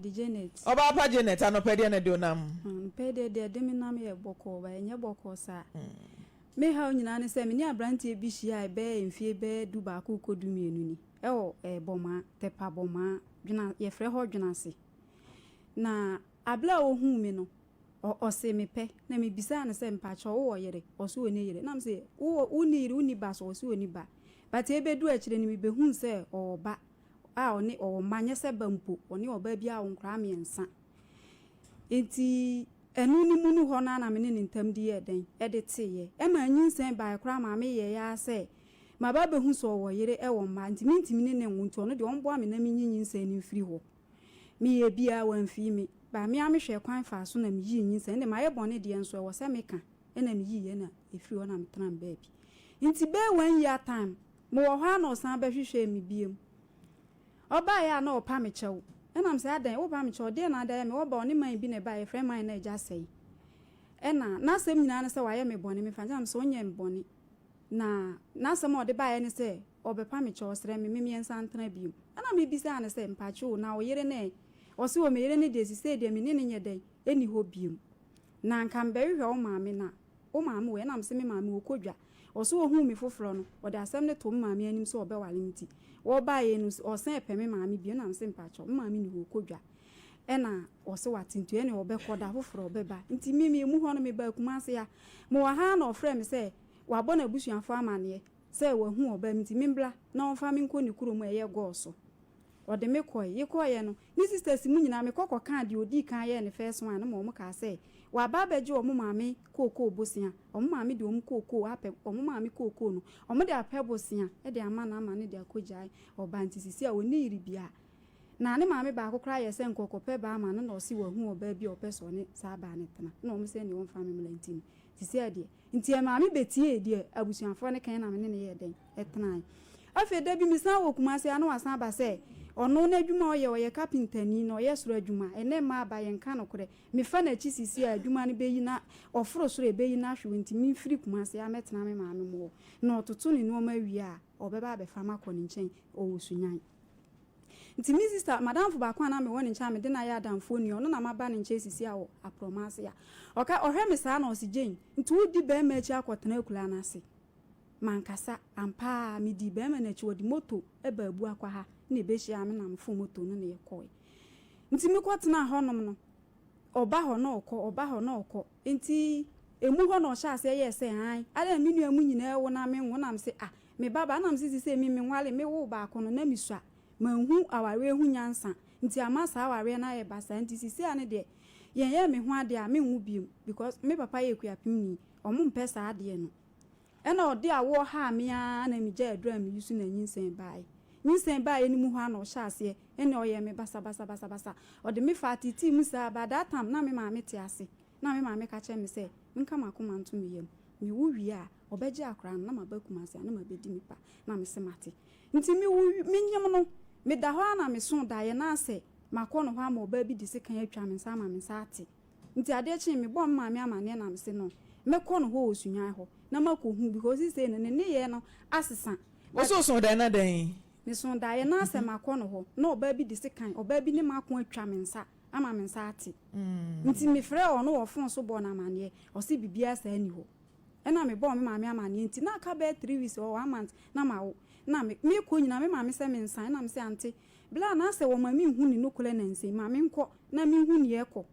Di Janet. Oba pa Janet anopede na de onam. Pede de me nam ye boko ba enye boko sa. Me ha nyina ne se me ni abrante bi hia be mfie be du ba ko kodumienu ni. Ewo boma tepa boma dwena ye frɛ ho dwena se. Na abla ohun me no o se me pe na me bisa ne se mpa cho wo yere o so oni yere na me se wo ni yere uni ba so o so oni ba. But ebe du akire ni me behun se o ba a oni o manye se bampo oni oba bia wo nkra me nsa enti enu ni munu ho na me ne ntam di eden e de teye e ma nyinsen ba kra ma me ye ya se ma ba behun so wo yere e wo ma ntimi ne nwunto no de on bo ame na me nyinsen ni mfiri ho me ye bia wan fi me ba me amehwe kwan fa so na me yi nyinsen ne ma ye bone de enso e wo se me ka e na me yi ye na efiri ho na me tran ba bi enti be 1 year time mo wo ha na osan ba hwehwe me biem oba ya na opa me chew enam se adan wo pa me chew de na adan me wo ba oni man bi ne ba ye friend man na eja sei na sem nyina na se wa ye me boni me fanja am so onye me boni na sem o de ba ye ne se obepa me chew sere me ensa ntana bi na me bi se ana se mpa chew na wo yere ne o se wo me yere ne de si se de me ne nye den eni ho biem na nka mbe hwe o ma me na o ma me we na me se me ma me okodwa o so ohun mi foforo no o de asem ne to ma me anim so obe wale mti wo ba ye no o sen epeme ma me bi na me se mpacho ma me ni wo kodwa na o se watintu ene obe koda foforo obe ba nti mi mu ho no me ba kuma se ya mo wa ha na ofre me se wa bo na busuafo amane se wa hu oba mti mimbla na onfa me nko ni kuro mu eye go so o de me koye no ni sisters mu nyina me kokko kan de odi kan ye ne first one na mo ka se wa ba beje o mo maame koko bosia o mo maame de o mo koko ape o mo maame koko no o mo de ape bosia e de ama na ama ne de akojai o ba ntisisi a oni iri bia na ne maame ba akokra ye se nkoko pe ba ama na o si wa hu o ba bi o pe so ne sa ba ne tena na o mo se ne o mfa me mlantin tisi ade nti e maame betie de abusuafo ne kan na me ne ye den etena afi da bi misan wo kuma se anu asan ba se ono na adwuma oye carpentani no ye soro adwuma ene ma ba ye nka no kore me fa na chi sisi adwuma ne beyi na oforo soro ebeyi na hwe nti mi firi kuma se ametena me maame mo na ototo ni no ma wi a obeba be fa makọ ni nchen o wosunyan nti mi sister madam fu ba kwa na me woni ncha me de na ya adamfo ni ono na maba ni nche sisi a wo apromase ya oka ohwe me sa na osigyen nti wudi be ma chi akotena akula na ase mankasa ampa mi di be ma na chi wodi moto e ba abu akwa ha ne be hia me na mfu moto no ne yekoy nti mi kwotena honom no oba ho na okọ nti emu ho na o sha ase ye se han ala mi nu emu nyina ewo na me nwo na me se me baba na me sisi se mi nwale me wo ba ko no na mi sua manhu aware hu nyansa nti amasa aware na ye basa nti sisi ane de ye me hu ade a me nwu biem because me papa ye kuapim ni omo mpesa ade no ena ode awo ha me a na mi ja adura mi yusu na nyinsen bai nyinsen bai ni mu ho na o sha ase ene o ye me basa ode me fa titi mu sa ba that time na me ma me te ase na me ma me ka che me se nka makoma nto me yam mi wu wi a obeje akra na ma ba kuma se na ma be di mi pa na me se mate nti mi wu mi nyam no me da ho na me so da ye na ase makọ no ho ama oba bi di se kan atwa me nsa ma me nsa ate nti ade chi me bom ma me amane na me se no me kọ no ho osunyan ho na mako hu because he say ne ye no asesa wo so da na den me so da ye na ase makọ no ho na oba bi di se kan oba bi ne makọ atwa me nsa ama me nsa ate nti me frɛ ono wo fon so bo na amane o se bibia sa ani ho ena me bom me ma me amane nti na ka be 3 weeks or 1 month na ma wo na me ko nyina me ma me se me nsa na me se ante bla na se wo ma me hu ni no kole na nse ma me nkọ na me hu ni ekọ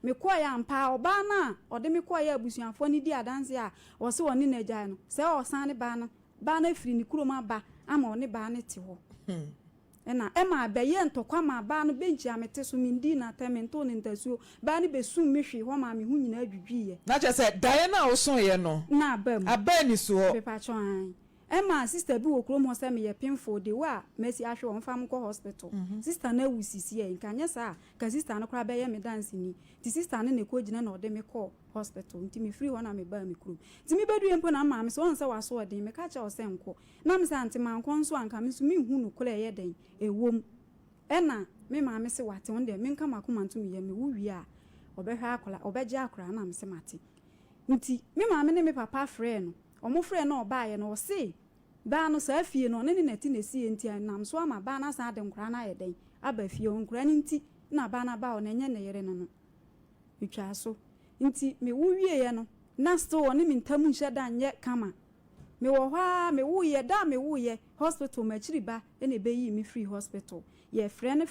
me ko ya mpa oba na ode me ko ya abusuafo ni di adanse a wo se woni na gya no se o san ne ba na firi ni kuro ma ba ama oni ba ne te ho ena e ma be ye ntokwa ma ba no benchi amete so mindi na temento ne ntasuo ba ne be sum me hwe ho ma me hu nyina adwudwiye na che se daye na wo so ye no na abam aba ni so be pa chon Emma sister bi wo krom ho se me ye painful de wa Mercy ahwe won fam ko hospital sister na wusisi e nkanye sa ka sister no kra be ye me dance ni ti sister ne ko gina na ode me ko hospital nti me free ho na me ba me krom ti me bedu empo na ma me so won se waso ode me ka cha o se nko na me se anti man ko nso anka me so me hu no kula ye den ewom ena me ma me se wate won de me nka makoma nto me ye me wuwi a obehwa akola obeje akora na me se mate nti me ma me ne me papa frɛ no omo frɛ na oba ye no o se ba no sa fie no ne neti na sie nti nam so ama ba na sa de nkra na ye den aba fie nkra ni nti na ba na ba o na enye ne yere no etwa so nti me wo wie ye no na still oni me ntamu nhye da nye kama me wo hwa me wo ye da me wo ye hospital ma chiri ba ene be yi me free hospital ye friend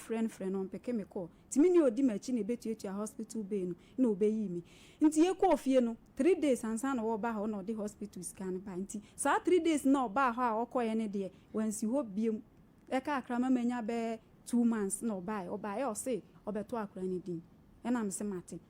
on peke me call ti me ni odi ma chi ne betuatua hospital be no na obeyi me nti ye ko ofie no 3 days ansa na wo ba ho na odi hospital scan ba nti sa 3 days na oba ho a okoye ne de wansi ho biem e ka akra ma manya be 2 months na oba ye o say obeto akra ne din e na me se mate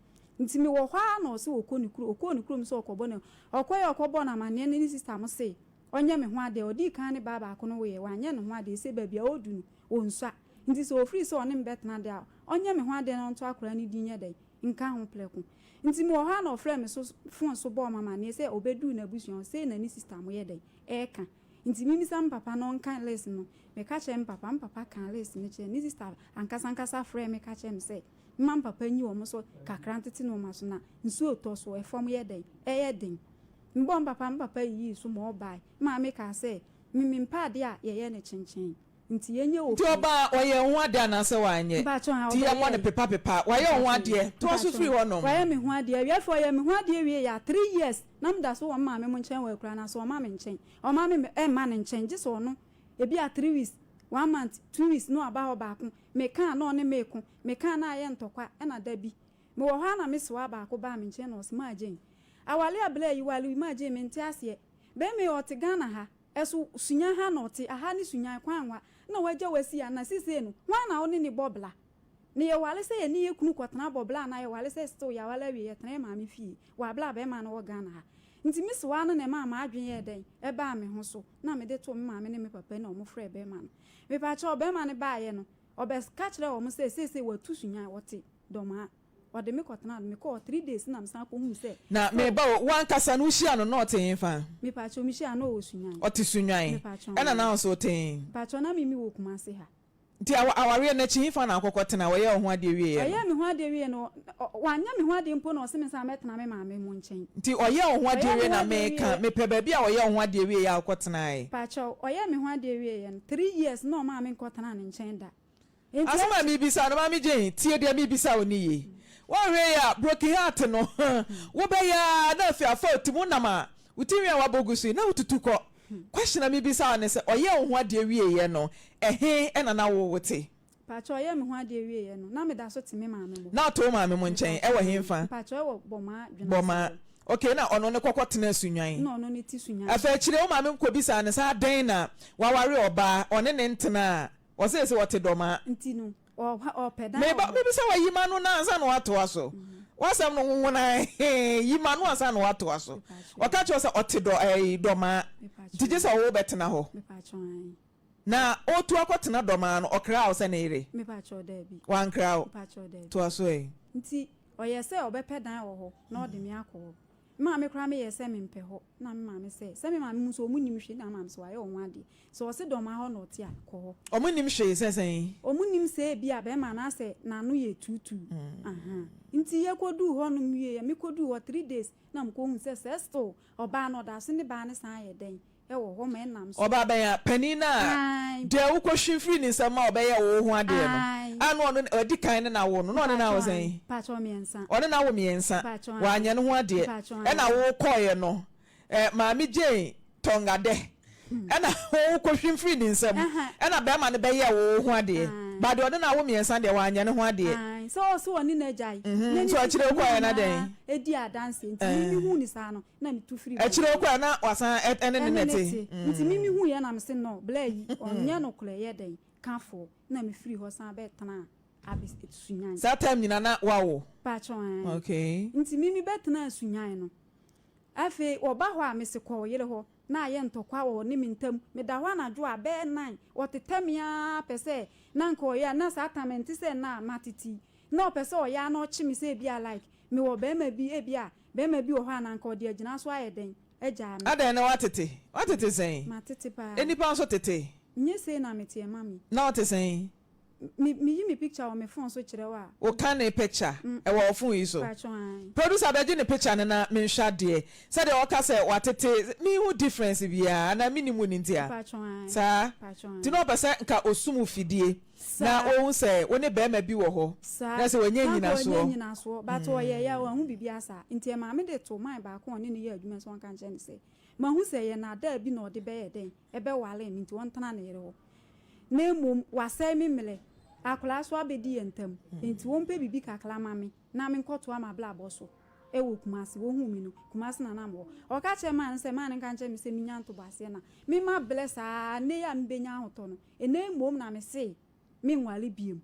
nti me wo hwa na o se okoni kuro me se okobo ne okoye okobo na mane ne sister mo say onye me ho ade odi kan ne baba ko no we wanye ne ho ade se ba bia odu no onsa nti so free so ne mbetna de a onye me ho ade no nto akora ne din ye dai nka ho pleku nti me wo hwa na ofre me so fon so bo mama ne se obedu na busuon se na ni sister mo ye dai e ka nti mimi sam papa no nkan les no me ka che papa kan les ne che ni sister ankasa frɛ me ka che me se mam papa nyi wo mo so kakra ntete no ma so na nsu oto so e fom ye dai e ye den mbom papa yi so mo bai ma me ka se mimi mpade a ye ne chenchen nti yenye wo ti oba oye ho ade anase wanye ti ya mo ne pepa waye ho ade to so free ho no waye me ho ade wi afo ye me ho ade wi ya 3 years nam da so wo ma me mo nchen wa kura na so wo ma me nchen o ma me e ma ne nchen je so no e bi a 3 weeks 1 month 2 weeks no aba ho ba ko me kan na one me ko me kan na aye ntokwa e na da bi me wo ha na me so aba ko ba me nchen no se ma jen awale abla yi wale ma jen me ntiase be me o te Ghana ha eso sunya ha no te aha ni sunya kwanwa na waje wasi ya na sise no hwa na oni ni bobla ne ye wale se ye ni ye kunu kwatna bobla na ye wale se still ya wale wi ye tena ma me fie wa bla be ma na wo Ghana ha nti mi so anu na ma adwen ye den e ba me ho so na me de to me ma me ne me papa na o mo frɛ be ma no me pa cha be ma ne ba ye no obes ka kire o mo se watu sunya wote doma ode me kwatna me ko 3 days na msa ko hu se na me ba wan kasa no hia no not enfa me pa cha o mi hia no o sunyan o ti sunyan ena na so ten pa cha na mi wo kuma se ha nti aware na chi fa na akokotena wo ye ho ade wie ye oye me ho ade wie no wanya me ho ade mpo no se me sa metena me ma me mo nchen nti oye ho ade wie na me ka me pe ba bia oye ho ade wie ya akokotena ai pa cha oye me ho ade wie ye 3 years no ma me nkotena ne nchen da asema mi bisa no ma me je tie de mi bisa oni ye one way ya broken heart no wo be ya na fi afọ timu nama utimi ya wabogusu na ututuko question mi bisa ne se oye ho ade wie ye no ena na wo wote pacho oye me ho ade wie ye no na me da so timi ma me mo na to ma me mo nchen e wo hemfa pacho e wo boma okay na ono ne kokotena sunwan no no ne ti sunwan afa chire wo ma me ko bisa ne sa den na waware oba one ne ntena wo se wote doma ntinu o peda me bisa wa yima no na ansa no wato aso wasam no wona yima no ansa no wato aso waka cho se ote doma tije se wo betena ho na otu akotena doma no okra o se na ire me pa cho da bi wan kra o pa cho da bi to aso nti oye se obepedan wo ho na ode me akọ ma me kra me ye se me mpe ho na me ma me se me ma me muso omunim hwe na ma me so aye onwo ade so o se doma ho no te akọ omunim hwe sesen omunim se bia be ma na se na no ye tutu aha nti ye kodu ho no mwie ye me kodu ho 3 days na mko hu se sesto oba no da se ne ba ne san ye den e wo ho me nam so oba ben ya panina de wo kohwimfiri ni nsama oba ye wo ho ade no anu ono odi kan na wo no no na wo sen pa cho miensa ono na wo miensa wa anya no ho ade e na wo koye no maami je tongade e na wo kohwimfiri ni nsam e na be ma ne be ye wo ho ade ba de ono na wo miensa de wa anya no ho ade so oni na jai so achire koye na den edi adanse nti mimi hu ni sa no na mitu free achire koye na wasan ene ne nete nti mimi hu ye na me se no bla yi onya no kule ye den kafo na me free ho san be tena abis sunyan that time nyina na wawo pa cho okay nti mimi be tena sunyan no afi oba ho a me se ko yele ho na ye ntokwa wo ni mintam me da ho na jo a be 9 wotetamia pese na nko ya na satamenti se na matiti no pese o ya no chi mi se bia like me wo be ma bi e bia be ma bi o ho na nko de agina so ayeden eja me adan na watete sen matete pa enipa so tete nye se na mete mami na watete sen me me picture on my phone so chirewa o kan ne picture e wo phone yi so producer be ne picture na me hwa de say de o ka say watete me who difference bia na minimum ni ntia sa ti no pese nka osumu fidie na o say woni be ma bi wo ho na say wonye nyina so but o ye ya hu bibia sa ntia ma me de to man ba ko oni ne ya adwuma so kan che ne say ma hu say ye na da bi na o de be ye den e be wale mi nti won tana na yere ho na mum wasai mi mele akula so abedi yentam nti won pe bibi kakla mame na me nkoto ama bla boso e wo kumase wo hu mi no kumase na na mo o ka che man se man kan che mi se mi nyanto base na mi ma blessa ne ya mbenya hoto no ene mom na me se mi nwale biem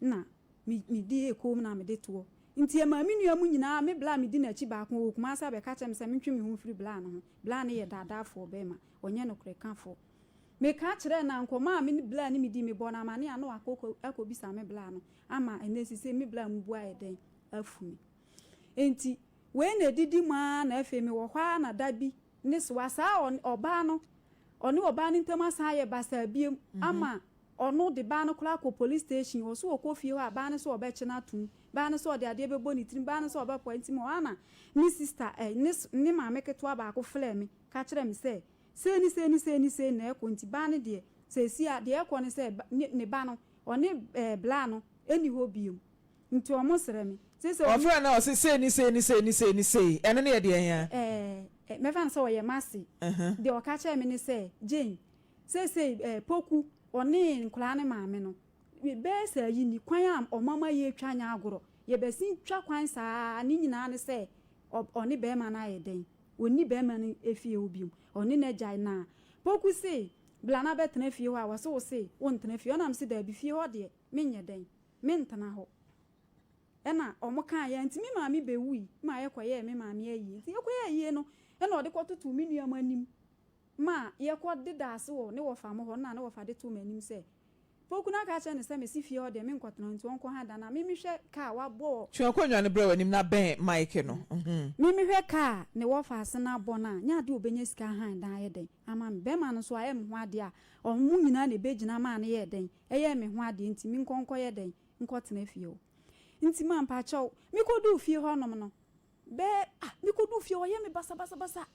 na mi di ekom na me de to nti e ma mi nua mu nyina me bla mi di na chi ba ko wo kumase be ka che mi se mi ntwe mi hu firi bla no bla ne ye dadafo be ma onye no kre kanfo me ka kire na nkoma me bla ni me di me bona ma ne ano akobi sa me bla no ama enesi se me bla mu bua eden afumi enti we na didi ma na afi me wo hwa na dabi ne so wasa oba no oni oba ni ntama sa ye basa biem ama ono de ba no kula ko police station wo so wo fie ho aba ne so obeche na tum ba ne so de ade be boni trim ba ne so oba point mo ana ni sister ni ma me keto aba ko fle me ka kire me se se na ekonti ba ne de se si a de ekọ ne se ne ba no oni bla no eni ho biom nti o mo sere me se o fra na o se ni ene ne de ya me fa so ye masi de o ka che me ne se Jane se poku oni nkula ne maame no be se yi ni kwan am o mama ye twa nya agoro ye be sin twa kwan saa ni nyina ne se oni be ma na ye den oni be ma ne efie obiom oni na jai na poku se blana betena fie ho a wo se won tena fie onam se da bi fie ho de menye den mentana ho ena omo kan ya ntimi maami be wi ma ye koye me maami ayi nti ye koye ayi no ena ode kotutu mi nua manim ma ye ko de da se wo ne wo fa mo ho na ne wo fa de to manim se poku na ka che ne se me si fie ho de me nkotena nti won ko ha da na me hwe ka wa bo twa ko nwa ne bre wanim na ben mic no me hwe ka ne wo fa se na bo na nya de obenya sika han da ye den ama me be ma no so aye me ho ade a omu nyina ne be gina ma ne ye den eye me ho ade nti mi nkonko ye den nkotena fie ho nti ma mpa chaw mi kodu fie ho nom no be mi kodu fie ho ye me basa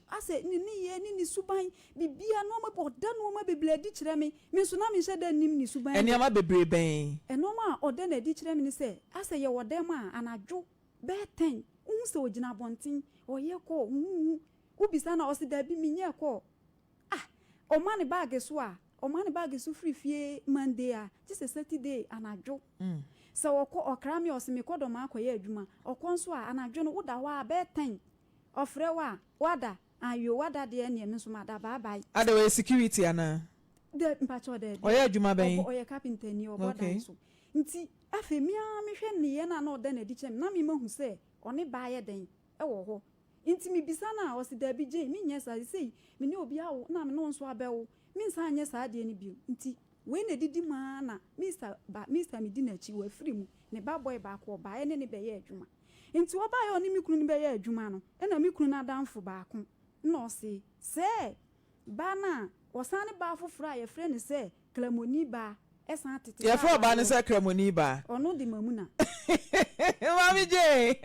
ase ni suban bibia no ma boda no ma bebledi kire me so na me hye da nim ni suban eni ama bebre ben eno ma oda na di kire me ni se ase ye woda ma anadwo be 10 se ogina bontin oye ko ubisa na osi da bi mi nye ko o mani bag so o mani bag so free fie Monday just a Saturday anadwo so okra mi osimi kodo ma akoye adwuma okonso anadwo no woda wa be 10 ofre wa wada ayo wada de ne me so ma da bye bye ada we security ana de mpacho de oye adwuma ben oye carpenter ni oboda so nti afi mi hwe ne ye na na oda na di chem na mi mahu se oni ba ye den e wo ho nti mi bisa na o si da bi je mi nya sa sei mi ne obi awo na me no nso abewo mi nsa anya sa de ni bi nti we na didi ma na Mr. mi di na chi wa free mu ne ba boy ba ko ba ene ne be ye adwuma nti wo ba ye oni mi kunu ne be ye adwuma no e na mi kunu na danfo ba ko na o se ba na o sane ba foforo a ye frɛ ne se Klamoni ba esan tete ye fro ba ne se Klamoni ba ono di mamuna mami je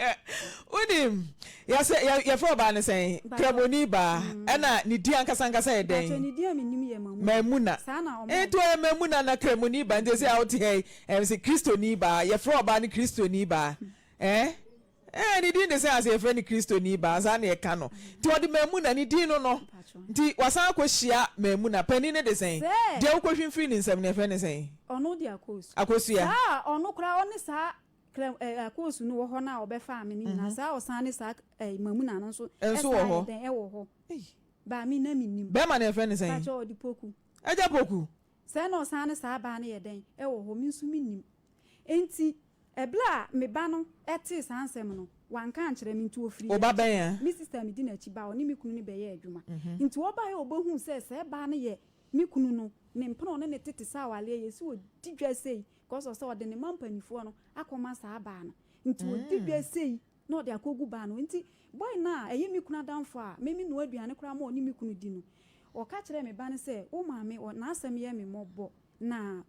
udim ye fro ba ne se Klamoni ba ena ni di ankasa ye den ni di mi nim ye mamuna to ye mamuna na Klamoni ba nje se out here se Kristoni ba ye fro ba ne Kristoni ba ni di ne se as ye fro ne Kristoni ba za na ye ka no ti odi mamuna ni di no nti wasan akohia mamuna pani ne de sen de akohwimfiri ne nsam ne fe ne sen ono di akosia ono kra oni sa akosu no wo ho na obefa me ni na sa osane sa mamuna no so wo ho ba mi na mi nim be ma ne fe ne sen ba cho di poku aja poku se na osane sa ba na ye den wo ho mi nsu mi nim enti ebla me ba no eti sansem no wanka ankere mi ntu ofiri oba ben ya mi sister mi di na chi ba oni mi kunu ni be ye adwuma nti oba ye obohu se ba na ye mi kunu no ne mpono ne tete sa wale ye si odi dwa sei cause so de ne mampanifo no akoma sa ba no nti odi dwa sei na odi akogu ba no nti boy na eye mi kunu adamfo a memi no aduane kra ma oni mi kunu di no o ka kire me ba ne se o maame o na asem ye me mobo na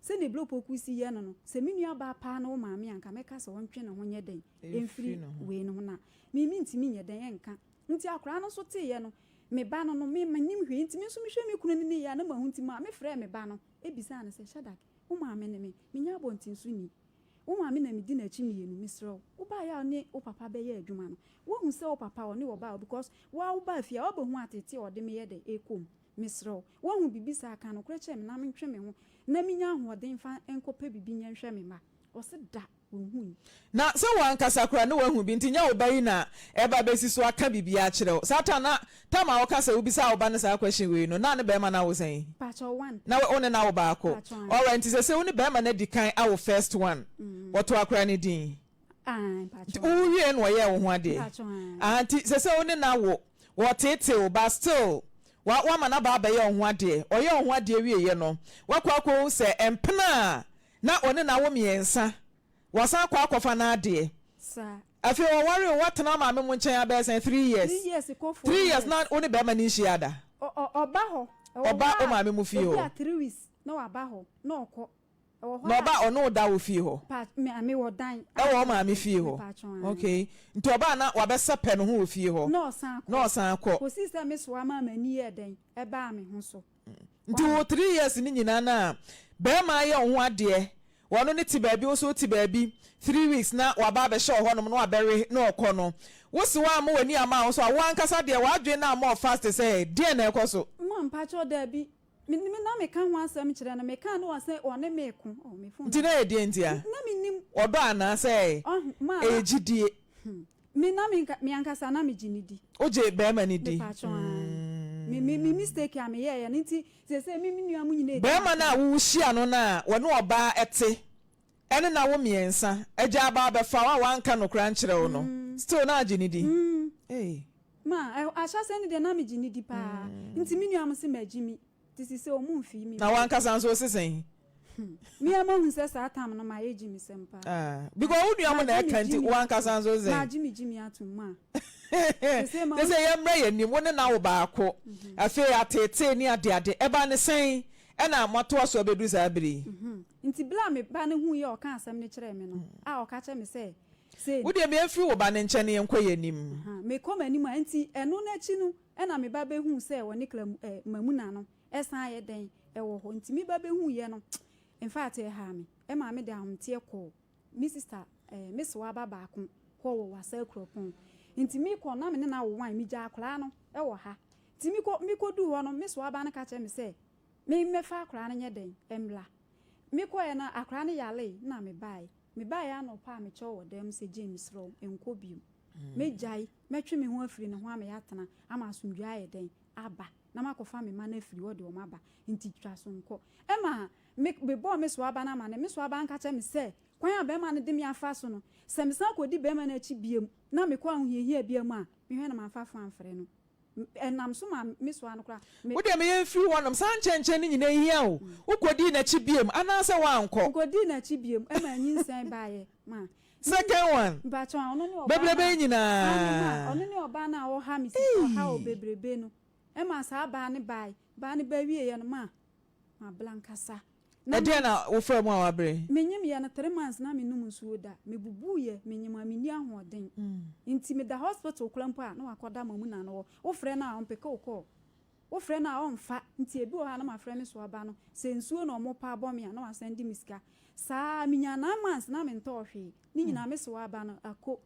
se ne blopo kusi ye no se me nua ba pa na wo maame anka meka se won twe ne ho nye den emfiri we no na me ntimi nye den enka nti akora no so te ye no me ba no no me manim hwe ntimi so me hwe me kunu ne ya na ma hu ntimi a me frɛ me ba no ebisa na se Shadrack wo maame ne me nya bontin so ni wo maame na me di na chi mienu misro wo ba ya ne wo papa be ye adwuma no wo hu se wo papa wo ne wo ba because wo ba afia wo ba hu atete o de me ye de ekom misro wo hu bibisa aka no kura che me na me ntwe me ho na me nya ahoden fa enkopa bibi nya nhwe me ma o se da wo hu na se wan kasa kura ne wo hu bi ntinya wo bayi na eba besi so aka bibi a kire satana tama wo kasa wo bisa wo ba ne sa question we no na ne be ma na wo sen pacho 1 na wo ne na wo ba ko alright se wo ne be ma na di kan awo first one woto akura ne din pacho wo wie no ye wo ho ade anti se wo ne na wo tete wo ba still wa ma na ba ba ye wo ho ade oye wo ho ade wie ye no wakwa se empena na one na wo miensa wasan kwa akofa na ade sa afi wo wari wo tena ma me mu nchen abesen 3 years 3 years na one be ma ni shiada oba ho oba o ma me mu fi ho 3 weeks na waba ho na okọ na oba ono da wo fi ho me wo dan e wo ma me fi ho okay nti oba na wabesa pe no ho fi ho na osan akọ ko sister me so ama mani ye den e ba me ho so nti wo 3 years ni nyina na be ma ye ho ade wono ne ti baabi wo so ti baabi 3 weeks na waba be show ho no no abere na okọ no wo si wa ma wani ama wo so wa nkasa de wa adwe na ma fast say de na ekoso mo mpacho da bi me na me kan ho asem kire na me kan no wase one me ku o me fun nti na e de ntia na me nim odo ana say ejidie me na me ankasa na me ginidi oje be ma ni di me mistake am ye nti se me nua mu nyina be ma na wo hia no na wone oba ete ene na wo miensa eja ba be fa wa wanka no kran kire wo no still na ginidi ma asha se ni de na me ginidi pa nti me nua mu se magimi tisi se o mu mfi mi na wanka san so sesen mi ama hu se sa tam no ma ye gimi sempa because wo nua mu na e kanti wanka san so sesen ma gimi atum ma they say yemre ye ni wo ne na wo ba ko afi atete ni ade eba ne sen e na moto aso bedu za biri nti bla me ba ne hu ye o kan asem ne kire me no o ka che me se wo de me afiri wo ba ne nche ne yenkoye nim me koma nim anti eno na chi no e na me ba be hu se wo ne kla mamuna no esan ye den e wo ho nti me ba be hu ye no in fact e ha me e ma me de ahomte ko mi sister miss wa ba ba ko ho wo wasa kropon nti mi ko na me na wo wan mi ja akra no e wo ha nti mi ko du ho no miss wa ba na ka che me se me fa akra no nye den emla mi ko ye na akra no yale na me bai ano pa me cho wo dem se James Rom enko biom me jai metwe me ho afiri ne ho ame yatena ama asomdwa ye den aba na makofa me ma na afiri wo de o maba nti twa so nko e ma me bo me so aba na ma ne me so aba nka che me se kwan aba ma ne de me afa so no se me san kodi be ma na chi biem na me kwa ahohiehia biem a me hwe na ma fa amfre no enam so ma me so an kra wo de me yefiri wonom san chenchen ni nyina hia o ukodi na chi biem ana se wa anko ukodi na chi biem e ma nyinsan baaye ma second one bacho ono ni oba bebrebe nyina ono ni oba na wo ha mi si ha o bebrebe no e ma sa ba ne ba wie ye no ma blankasa na dia na wo fra mu a wabre menyim ye na 3 months na me num nsuo da me bubu ye menyim ameni ahoden nti me da hospital klampo a na wakoda mamu na no wo frɛ na on peke wo frɛ na on fa nti ebi wo ha na ma frɛ me so aba no se nsuo na omo pa abo me a na wasendi miska saa menya 9 months na me nto hwe ni nyina me so aba no akọ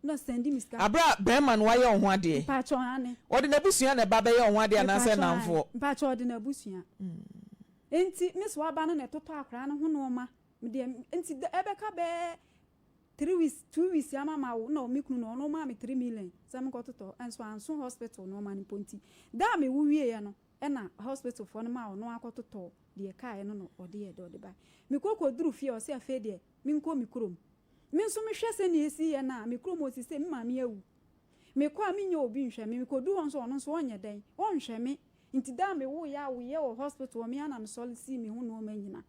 na sendi miska abra bema no waye ho ade pacho ane odi na busua na baba ye ho ade na se namfo pacho odi na busua enti me so aba no na toto akra no ho no ma me de enti ebeka be 3 weeks 2 weeks ama ma wo na me kunu no ma me 3 million sam ko toto enso anso hospital no ma ni ponti da me wo wie ye no e na hospital fo no ma wo no akototo de kai no ode ye de ba me kokoduru fie o se afa de me nko me krom me nso me hwese na esi ye na me krom o si se me ma me awu me kwa me nya obi nhwe me kodu ho nso ono nso onye den o nhwe me nti da me wo ya wo ye wo hospital me ana me solisi me hu no ma nyina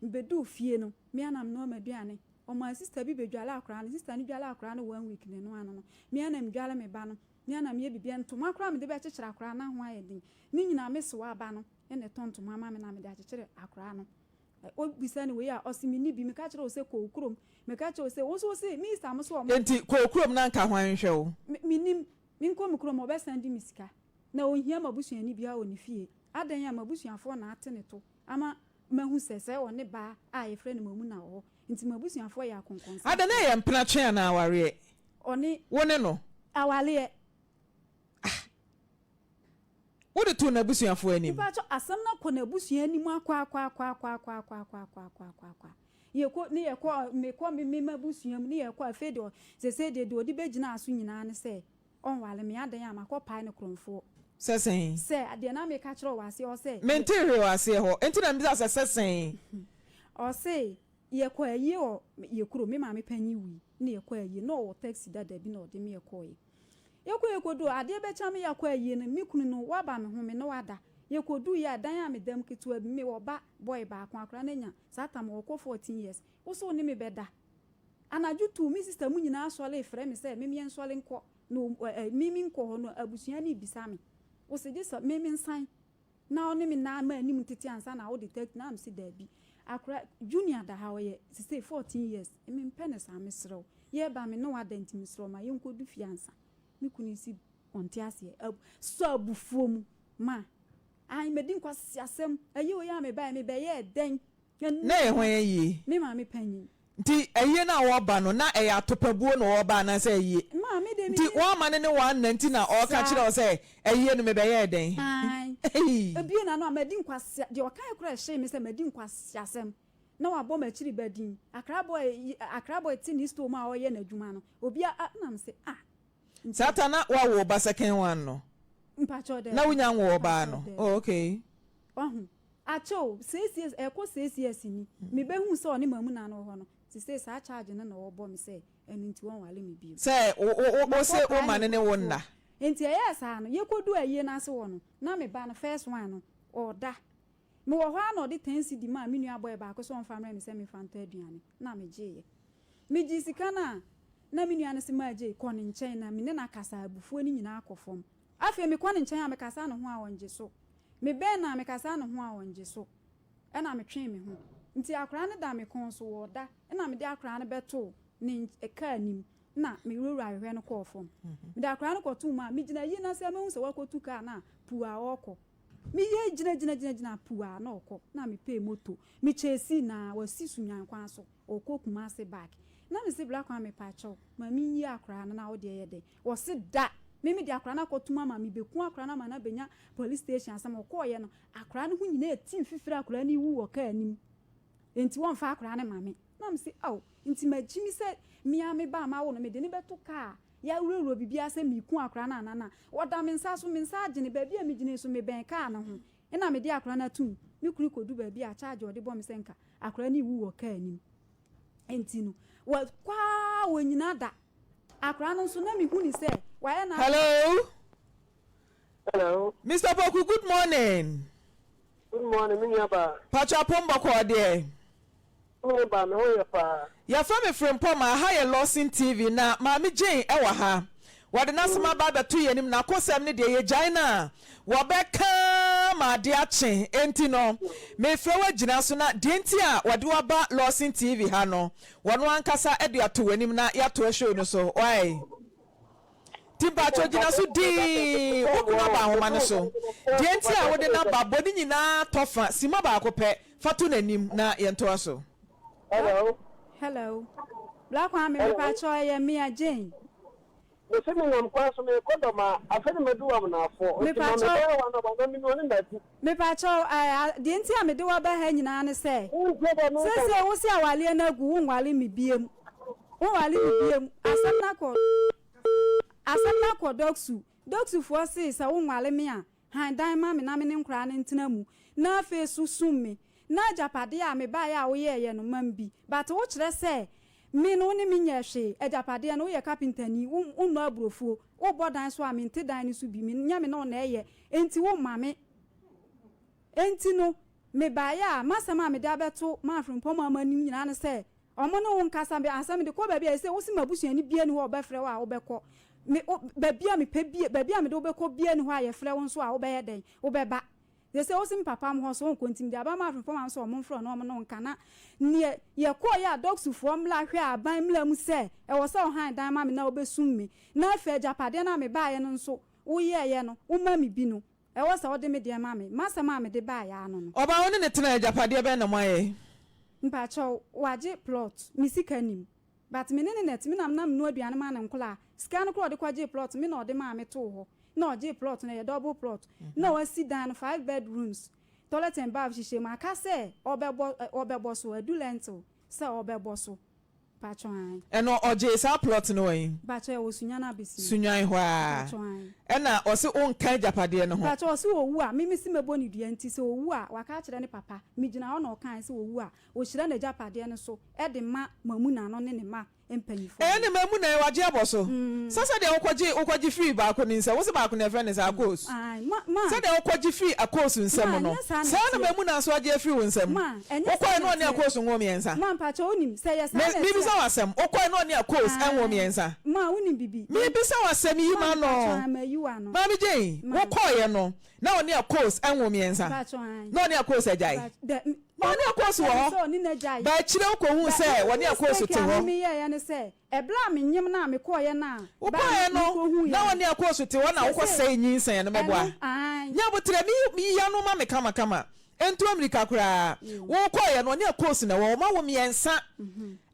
mbedu fie no me ana me no ma duane o ma sister bi bedwala akra no sister ni dwala akra no 1 week ne no ano no me ana me dwala me ba no me ana me bibia ntoma akra me de be kyekere akra na ho ayedin ni nyina me se wa ba no ene tonto mama me na me de kyekere akra no obisa ne we ya osimi ni bi me ka kire o se ko okrom me ka kire o se wo so se mi sam so o enti ko okrom na nka hwan hwe wo minim minko mikrom obesandi misika na ohia mabusuani bia oni fie adan ya mabusuafo na ate ne to ama mahu sese wo ne ba a ye frɛ ne mamu na wo nti mabusuafo ya konkonsa adan na ye mpena twe na aware oni wone no awale wo de to na busuafo anim ipa cho asam na ko na busuani mu akwa ye ko ne ye ko me ko me mabusuam ne ye ko afedo sese de odi begina aso nyina ne se on wale me adan ya makọ pai ne kromfo sesen se ade na me ka kire wase o se mentere wase ho enti na mbisa sesen o se ye ko ayi o ye kuro me ma me panyi wi ne ye ko ayi no o taxi dada bi no de me ye ko ye ko do ade be cha me ye ko ayi ne me kunu no waba me ho me no wada ye ko do ya dan ya me dam kitu abi me wo ba boy ba akwa akra na nya satam wo ko 14 years wo so ne me beda anaju tu mi sister mu nyina asole frɛ me se me me ensole nko no mimi nko no abusua ni bisame wo se gisa mimi nsan na oni mi na ma anim tete ansa na wo detect na am si da bi akra junior da ha wo ye say 14 years emi mpene sa me srew ye ba me no wadenti me srew ma ye nko du fiansa me kunu si onti ase so abufuo mu ma ai medin kwasi asem ayi wo ya me ba me be ye den na ye hwan yi me ma me panyin nti ayi na wo ba no na e ya topabuo no wo ba na se ayi ma me de nti wo ma ne wa nanti na o ka kire o se ayi no me be ye den ai ebi na no amadi nkwasi de o kan kura hye me se madi nkwasi asem na wa bo ma chiri badin akra boy ti ni sto ma o ye na adwuma no obi na me se satana wa wo ba second one no mpacho de na wunya wo ba no okay acho CCS eko CCS ni me be hu se oni mamu na no ho no ti say sa charge na wo bo me say enu nti won wale me bi say o se o ma ne wo nna enti yes ano ye kodu aye na se wo no na me ba no first one no oda me wo ho na odi 10 cedi ma me nua boy ba ko so on family me say me fanta aduane na me je ye me ji sika na me nua ne se ma je ko ne nchen na me ne na kasa abufuo ni nyina akofom afi me ko ne nchen a me kasa no ho a wonje so me be na me kasa no ho a wonje so e na me twen me ho nti akra ne da me kon so woda e na me de akra ne beto ne eka anim na me rura hwe no ko fom me de akra ne ko tu ma me gina yi na se me hu se wakotu ka na puwa oko me ye gina puwa na oko na me pay moto me chesi na wasi sunyan kwan so oko kuma se back na me se black me pa cho ma me yi akra na wo de ye de wo se da me de akra na ko tu ma me beku akra na ma na benya police station asam ko ye no akra ne hu nyina etim fifira akra ne wu wo ka anim enti won fa akra ne mame na me se enti magimi se mia me ba ma wo no me de ne beto ka ya wuro bibia se mi ku akra na na woda me nsa so me nsa agene ba bia me gine so me ben ka na ho na me de akra na tum me kuri kodu ba bia charge ode bom se nka akra ne wu wo ka anim enti no wa kwa wo nyina da akra no so na me hu ni se wa ya na Hello Mr. Boku, good morning. Good morning minyaba Pacha pomba kwa de o ba me ho ya pa ya fa me from poma ha ye Lawson TV na Mami Jane e wa ha wade na sama ba beto ye nim na kosem ne de ye Jaina wo beka ma de ache enti no me fra wa gina so na de enti a wade wa ba Lawson TV ha no wono ankasa e de ato wanim na ya to show no so why Timba chojina so di okuna ba homa ne so de enti a wode na ba bodi nyina tofa sima ba akopɛ fatu nanim na yento aso hello black one me pa cho ye Mia Jane me se me ngam kwa so me kodo ma afeni me duwa mo na afo me pa cho me pa cho de enti a me de wa ba ha nyina ne se wo si awale na gu nwale me biem asam na ko doksu fo se sa wo nwale me a han dan ma me na me ne nkra ne ntena mu na fe susum me na japade a me ba ya wo ye no mambi but wo kire se me no ne me nya hwe ajapade no wo ye carpentani wo no abrofuo wo bodan so a me nte dan ni so bi me nya me no na eye enti wo mame enti no me ba ya masama me da beto ma afrempom amanim nyina ne se omo no won kasa be asam de ko ba bia se wo si mabusuani bia ni wo ba frɛ wo a wo bɛkɔ me ba bia me pe bia ba bia me de wo bɛkɔ bia ni ho a ye frɛ wo nso a wo bɛyɛ den wo bɛba they say osim papa am ho so on kontim dia ba ma afrefo am so o monfro no no nka na ne ye ko ya docs fo mla hwe aban mla mu se e wo se o han dan ma me na obesum me na afa japade na me ba ye no nso wo ye no wo ma me bi no e wo se o de me de ma me masa ma me de ba ya no no oba woni ne tena japade be na moye mpa cho waje plot misika nim but me ne net me nam no aduane ma na nkola scan ko de kwaje plot me na o de ma me to ho na o je plot na ye double plot na o sit down 5 bedrooms toilet and bath shishe ma ka se obebo so adulento se obebo so pacho an eno oje sa plot no yin pacho e osunya na bisi sunyan ho a ena o se on kan japade no ho pacho o se owu a mimi si mebo ni dua nti se owu a waka kire ne papa mi gina ho na o kan se owu a o hire na japade no so e de ma mamuna no ne ne ma empanyifo ne mamuna e waje aboso sasa de okwaji free ba ko ni nsa wo se ba ko na friend is akos ma sasa de okwaji free akos nsem no sa na mamuna so waje free wo nsem okwa no ne akos ngo miensa ma pacho onim se yes na mi bisa wasem okwa no ne akos enwo miensa ma onim bibi mi bisa wasem yi ma no ma mi je wo koye no na oni akos enwo miensa na oni akos ajai oni akos wo ba chire ko hu se woni akos te ho mi ye ne se ebla me nyim na me koye na ba no na woni akos te ho na wo sai nyin san no meboa nya botre mi ya no ma me kama entu amerika kura wo koye no oni akos na wo ma wo miensa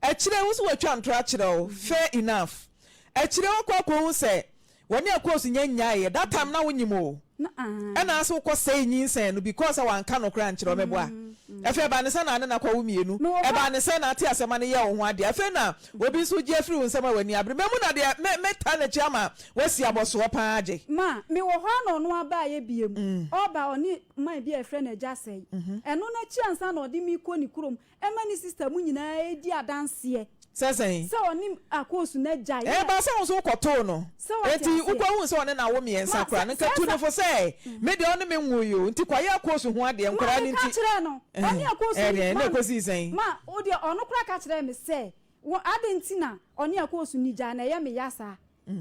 a chire wo so watwa ntra chire wo fair enough a chire wo ko hu se woni akos nya ye that time na wonyimo and aso ko say nyinsen no because wan ka no kra nkyere omeboa efe ba ne se na na kwa wumienu e ba ne se na ate asema ne ye wo ho ade efe na obi so je afiri wonsem awani abre memu na de meta na chiama wasi aboso pa age ma me wo ho no aba ye biem oba oni man bi efre na ja sei eno na chi ansa na odi mi ko ni kurom e ma ni sister mu nyina edi adanse sesen so oni akosu na jai e ba se won koto no enti ukwa hu se one na wo miensa kra nka tu no fo se me de oni me nwuyo nti kwa ya akosu ho ade nkra ni nti ka kire no oni akosu na kosi sen ma odi ono kra ka kire me se wo ade nti na oni akosu ni ja na ye me yasa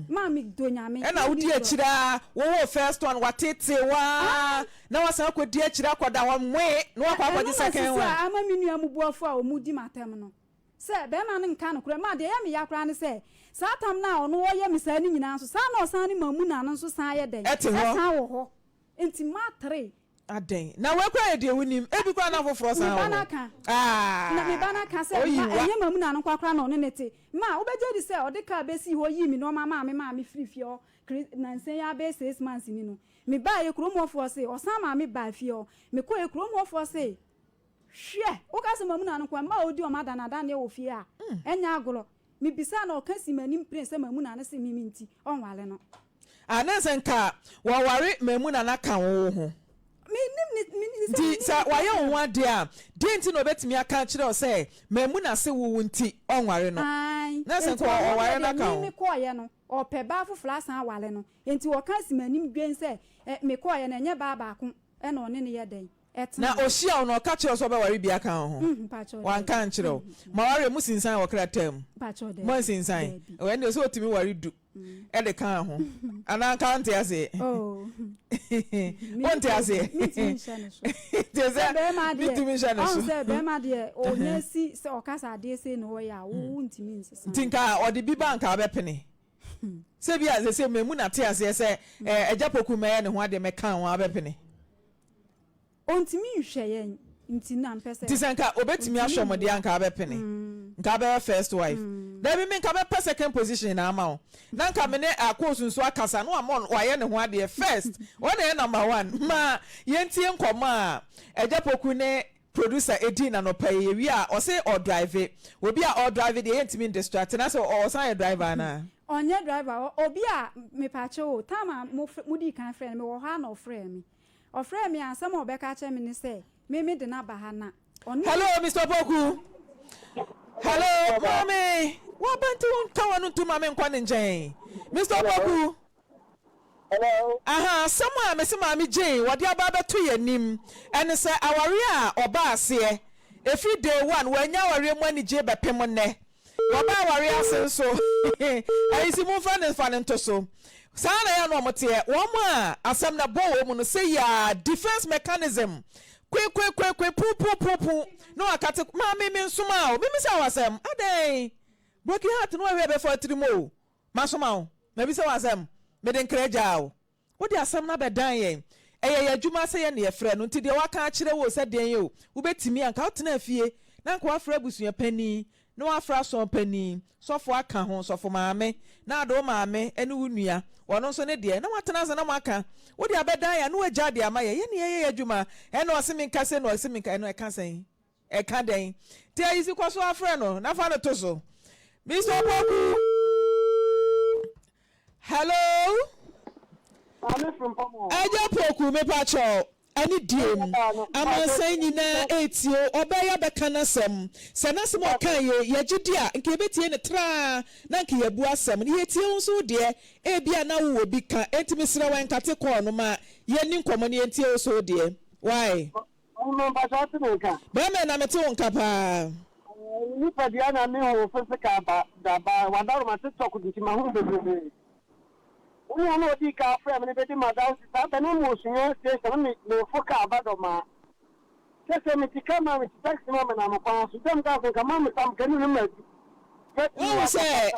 ma mi donya me e na udi akira wo first one watete wa na wasa akodi akira akoda wa mwe na wakwa akodi second one ama mi nua mu buafo a o mu di matem no se be ma ne nka no kura ma de ya me yakra ne se satam na ono wo ye me sa ni nyina so sa na osan ni mamu na no so san ye den san wo ho enti ma 3 aden na we kwa de wunim ebi kwa na foforo san wo na me bana ka se enye mamu na no kwakra na ono nete ma wo beje di se ode ka be si ho yi mi no ma me free o na nsen ya be 6 months ni no me ba ye kro mo fo se osan ma me ba fie o me ko ye kro mo fo se hwe wo ka se mamu na no kwa ma odi o madana da na wo fie a enya agolo mi bisa na o ka si manim prince mamu na se mi nti on wale no anansen ka wo ware mamu na ka wo ho mi sa wa ye wo ade a denti no betimi aka kire o se mamu na se wo nti on ware no nansen ko o ware na ka mi ko ye no o pe ba fufula san wale no enti wo ka si manim dwen se me ko ye na enye ba ku e na one ne ye den na oshia no ka kire so be ware bia ka ho wan kan kire ma ware mu sinsan wo kra tam mo sinsan we ne so otimi ware du e de kan ho ana kan te ase won te ase mitimi shane so se be ma de onye si se okasa de se no ya wo ntimi nsesa tinka odi bi bank abepene se bia se memu na te ase se ejapoku me ne ho ade me kan ho abepene ontimi nhwe ye nti na mpese tisanka obetimi ashomode anka abepene nka be first wife da bi me nka be second position na ama o na nka me ne akosunso akasa no amon waye ne ho ade first one ye number 1 ma yentie nkoma ejapoku ne producer edi na no pay wi a o say or drive obi a or drive de yentimi distract na so o san driver na onye driver obi a me pache o tama mudi kan friend me wo ha na friend me ofre me ansam obeka che me ni say me de na bahana hello Mr. Poku hello mommy what bantu kawanu tu mama nkwa ne njen Mr. Poku hello someone me se mama Jane wode aba beto yanim ene say aware a oba ase every day one wanya aware mu ani je bepem ne Waba wari ase so. Ayisi mu fa ne nto so. Saa na ya no mote e. Wo ma asem na bo wo mu no say ya defense mechanism. Kwe pu. No akate ma me nsoma o. Me say wasem. Adai. Broken heart no we be for trimo. Masoma o. Na bi say wasem. Me den kreja o. Wo di asem na be dan yen. Eye adwuma say ye ne ye frɛ no nti de waka a kire wo sɛ den ye o. Wo betimi anka wo tena afie. Na nka wafra abusua pani. Na wafra son pani. Sofo aka ho sofo maame. Na ado maame ene wo nua. Wono so ne de na watena za na maka. Wo di abedan ya na wagya de amaye. Ye ne ye adwuma. Ene o se minka se no o se minka eno e ka sen. E ka den. Ti ayisi kwaso afra no. Na fa no to so. Mr. Opoku. Hello. I'm from Pomo. Aja Poku me pacho. Ani diem. Amansan nyina etio obeya beka nasem. Se nasem okan ye gidi a nke betie ne tra na nke yebu asem. Ne yetie nso de e bia na wo obi ka entimi sira wan kate ko no ma ye ni nkomo ne entie nso de. Why? No ba sa te nka. Ba me na mete won ka pa. Ni pa dia na me ho fisika ba da ba wa da ma TikTok di ma hu bebe. Uni ano di ka fra me bedi ma da sa ta no mo sunye station me foka abado ma. Se me ti kama me taxi ma na mo kwa so dem ka so ma me sam kanu no ma. Oh say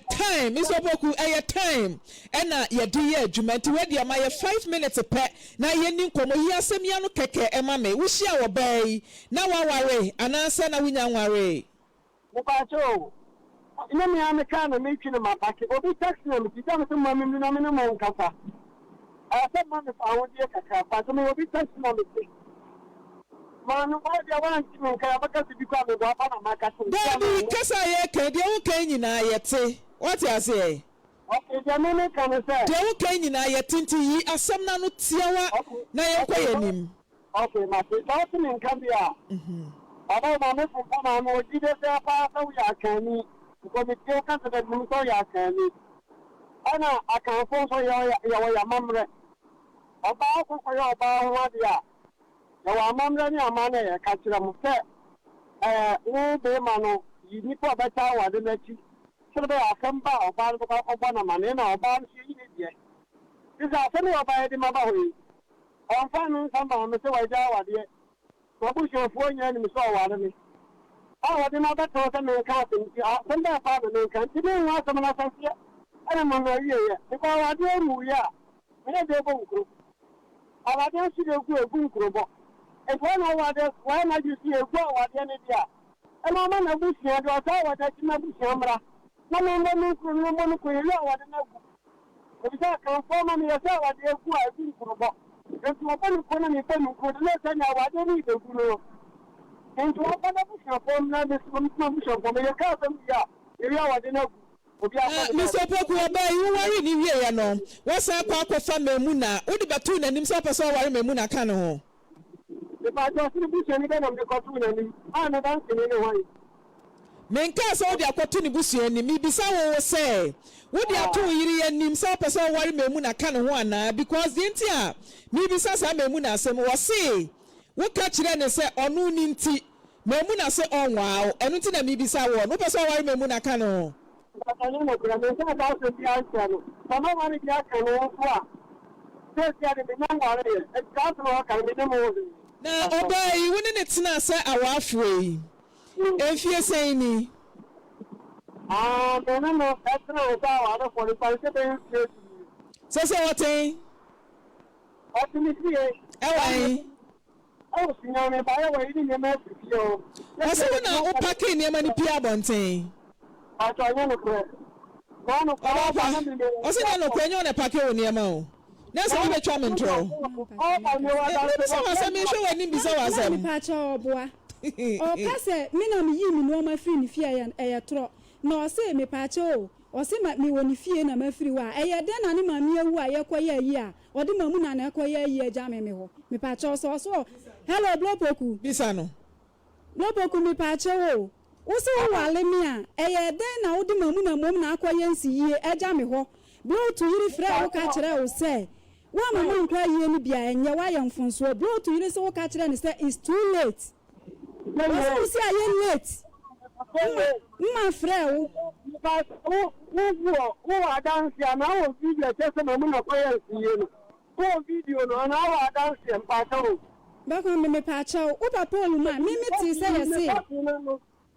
time Mr. Opoku time ena ye di ye adwuma nti we dia ma ye 5 minutes pe na ye ni nkomo yi asem ya no keke e ma me wo hia wo bai na wa ware ananse na wunya nware Mo pa cho ina me ame ka na me twi na ma pake obi taxi na me ti ta so ma me na me na mo nkafa a se ma me fa wo die kaka pa so me obi taxi na me ti manu ba dia wan ti me ka ba ka ti kwa me ba pa na ma ka so Daddy kasa ye ke dia wo kan nyina ye te what you say okay dia me ka me say dia wo kan nyina ye tinti yi asem na no tiawa na ye kwa ye nim okay ma ti ta ti me kan bia Baba ma me fu na mo ji de se pa sa ya kan ni ko mi te ka se de mi so ya kan ni ana akan fo so ya mamre oba ko ko ya oba ho dia ya wa mamre ni amane ya ka kira mu se wo be ma no yi ni ko ba ta wa de na chi se be akan ba oba ko oba na mane na oba si yi ni die isa se ni oba de ma ba ho yi on fa nu san ba me se wa ja wa de Wabu shofo nya ni so wa ni wadi na ba to se me ka tin ti san da fa me kan ti ni wa sa na san sia ana ma na ye ni ko wa de mu ya me de bo nkru awa de si de ku egu nkru bo e ko na wa de wa na ju si egu wa de ni dia e ma na bu si do ta wa de ti na bu si amra na me mo nkru no mo ko ye wa de na gu e bi sa kan fo ma mi ya sa wa de egu a egu nkru bo Entu wapani kona ni pemu kodele tanya wadeni bekuno. Entu wapana busha pomna besimama busha pomna yakaza mja. Iriya wadena obi akọ. Mr. Opoku oba you worry ni wie ya no. Wasa kwa akọfa memuna. Odi batu na nim so person worry memuna ka no ho. The pastor si busha ni be na mdekotu na nim. Na dan kene ne hwan. Menka so odi akoto ni busua ni mi bisa wo se. Wodi ato yiri anim so person worry memuna ka no ho ana because the ntia mi bisa sa memuna asem wo se. Wo ka kire ne se onu ni nti memuna se onwa enu nti na mi bisa wo no person worry memuna ka no. Ano mo kura men sa da se biya no. Mama wani biya ka no kwa. Se sia de me ngware e ka so ka me mo. Na obai woni ne tena se awafwe. Efie sei ni. Me no etra o sa wa do for the party be straight. Se woten. Optimity Ewai. Oh, sinya me ba ya wa ni me ma fi o. Ose na o packing ne ma ni pia bonten. Ato anya no kure. No kwa na me. Ose na no kwenyo na packing o ne ma o. Na se we betwa me ntro. Oh, ba me wa da. Se wa se me hwe wani bisa wa Na sam. mi pa cha oboa. O ka se mi na mi yi mi no ma firi ni fie ya tro. Na o se me pa cha o. O se ma mi woni fie na ma firi wa. Eye den na ni ma mi ewu a ye koye yi a. O de mamu na na koye yi eja me ho. Me pa cha so hello Blopoku. Bisa no. Blopoku mi pa cha o. Wo se wo wale mi a. Eye den na wo de mamu na mom na koye nsi yi eja me ho. Blo to yiri fra wo ka kire o se. Wa mama nkwa yi ni bia enye wa ye mfonso. Blo to yiri se wo ka kire ni se it's too late. Wo se aye late. Ma frɛ wo adanse ana wo video tese na mu na koye nsiye no wo video no ana wo adanse mpata wo bako me pa cha wo papa oluma me ti se yesi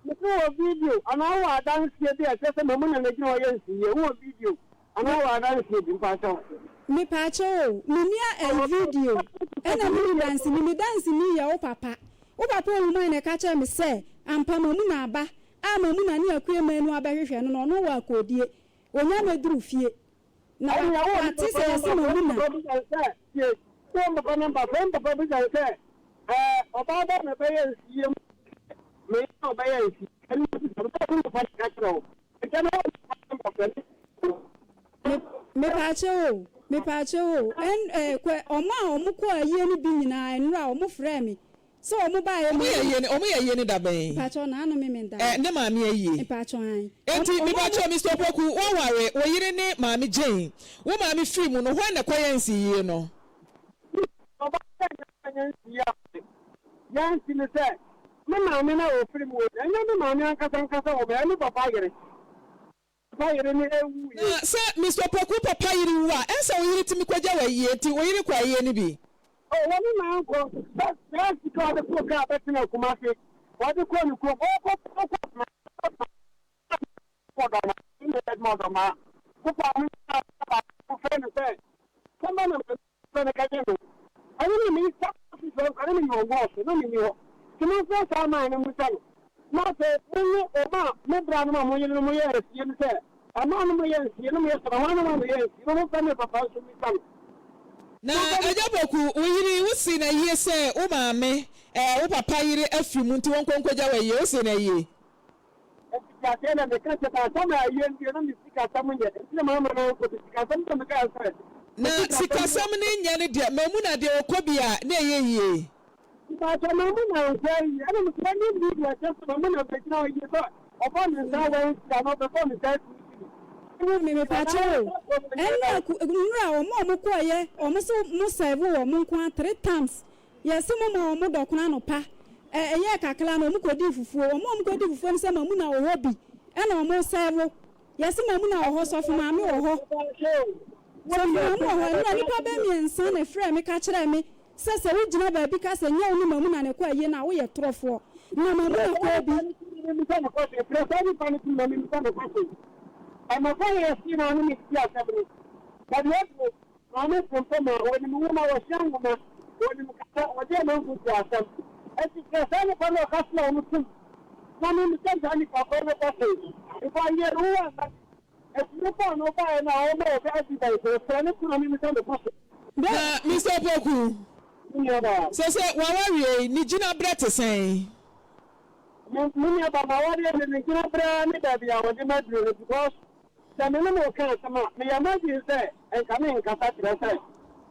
me wo video ana wo adanse bi tese na mu na ngina wo nsiye wo video ana wo adanse bi mpata wo me pa cha wo me nia video ena me dance ni ya wo papa oluma na ka cha me se ampa mamu na aba ama mu na ne akue manu abahwehwe no no wa kodie onya meduru fie na ati se yesi mamu na so mo ko number phone papa bi say obaba na be yensie me no be yensie ani ko ko fa ka tro me pacho en kwe omu ko aye ni bi nyina enra omu frɛ me so omu ba ye omu ye ni da ben pacho na anu me menda ne ma me aye pacho an enti me pacho Mr. Poku wo ware wo yire ne ma me Jane wo ma me free mu no ho na kwayensi yie no yansi ne sɛ me maame na ofiri mu ɛnyɛ me maame ankasa wo bɛ ne papa yere ne ewu na sɛ Mr. Poku papa yere wu a ɛsɛ wo yere timi kwagya wa yie ti wo yere kwa yie ne bi wo me na anko sɛ sika de ko ka betina kuma se wo de ko ni ko ko pa mi ko fe ne sɛ kama na me ka je no ani mi sa ani mi wo no mi wo kimo so sa ma na mu sale na se ni o ma me bra no mo yele no mo yele si ni se ama no mo yele si no mo yele sa ma no mo yele si no mo fa me papa so mi sale na Agya Poku wo yiri wo si na yie se wo maame wo papa yiri afiri mu nti won konkogya wa yie wo si na yie ya te na me ka se ta sama yie ndi no mi sika samu nye ni ma na ko sika samu to me ka sa na sikasam ne nya ne de mamu na de okobia na yeye ba to mamu na sei ana mo se ni bi ya se mamu na be na yeye so obo ni na wa sa no be ko ni sai me pacho ena nra omo ko ye omo so mo save wo mo nko 3 times yes mo mo dokuna no pa ye kakla na omo ko di fufuo omo ko di fufuo se mamu na wo hobi ena omo save yes mamu na wo ho so fu maame wo ho so mamu wo na ni pa be mi ensa na frɛ me ka kyerɛ me se wo gyina ba bi ka se nya wo ni mamu na ne ko ye na wo ye trofo na mamu na ko bi I'm a very assumed yes, but let me honest from when the woman was young, when the man would pass them. As you can say, upon a customer on the two. One in the center, if I hear who was that, as you can't know by an hour more, as you say, so I'm in the person. Mr. Poku, so say, Wawarie, Nijina Brett is saying. Many about my audience and the brand that we are with the Madrid because. The minimum can come up. Me imagine say and come in Casatra say.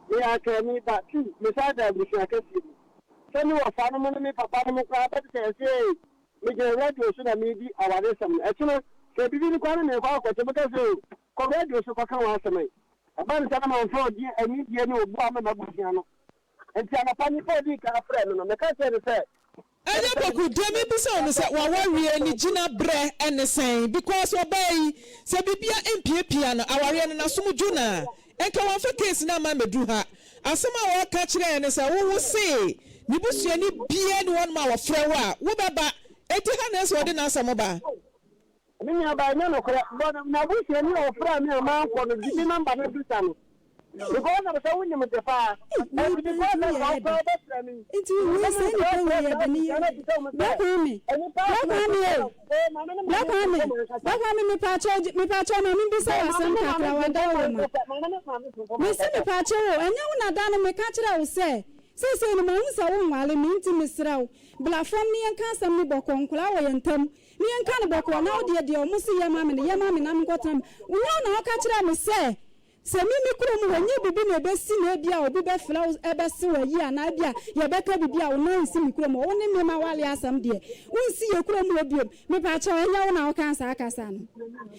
We are coming back to beside that we shall see. Send you a family me papa mo kwa but say me get radio so that me di aware some. Actually, say bi ni kwa na kwa kwa because ko radio so kwa kan wa asem. Aban sana man for di ani di ni obu ama na busia no. Enti ana pani for di ka friend no me ka say Agya Poku demi bi se on se wawarie ni gina bre ene sen because obai se bibia empiepia no aware no nasomju na enka won fa case na ma medu ha asema wa ka kire ene se wo se ni busua ni bia ni won ma wo frɛ wa wo baba eti ha na se odi na asemo ba mi ya ba no ko na busua ni wo frɛ mi ma ko no di number na bisa no because I'm so winning with the fire. Into we say anything we have been here. Black me patcho, me be say some kakra wa da wo. Me say me patcho, enya wo na da no me ka kira wo say no ma hu sa wo nwale me nti mesra wo. Bla from ni enka asam ni boko nkula wo yentam. Ni enka no boko na wo de o musi ye ma me na me nkotram. Wo na wo ka kira me say se mi kuro mu wanye bibi na ebesi na bia obi be fla ebesi wayi ana bia ye beka bibi a wona nsi mi kuro mu woni me ma wale asam de wonsi ye kuro mu obi me pa cha enya wona wo kan sa akasa no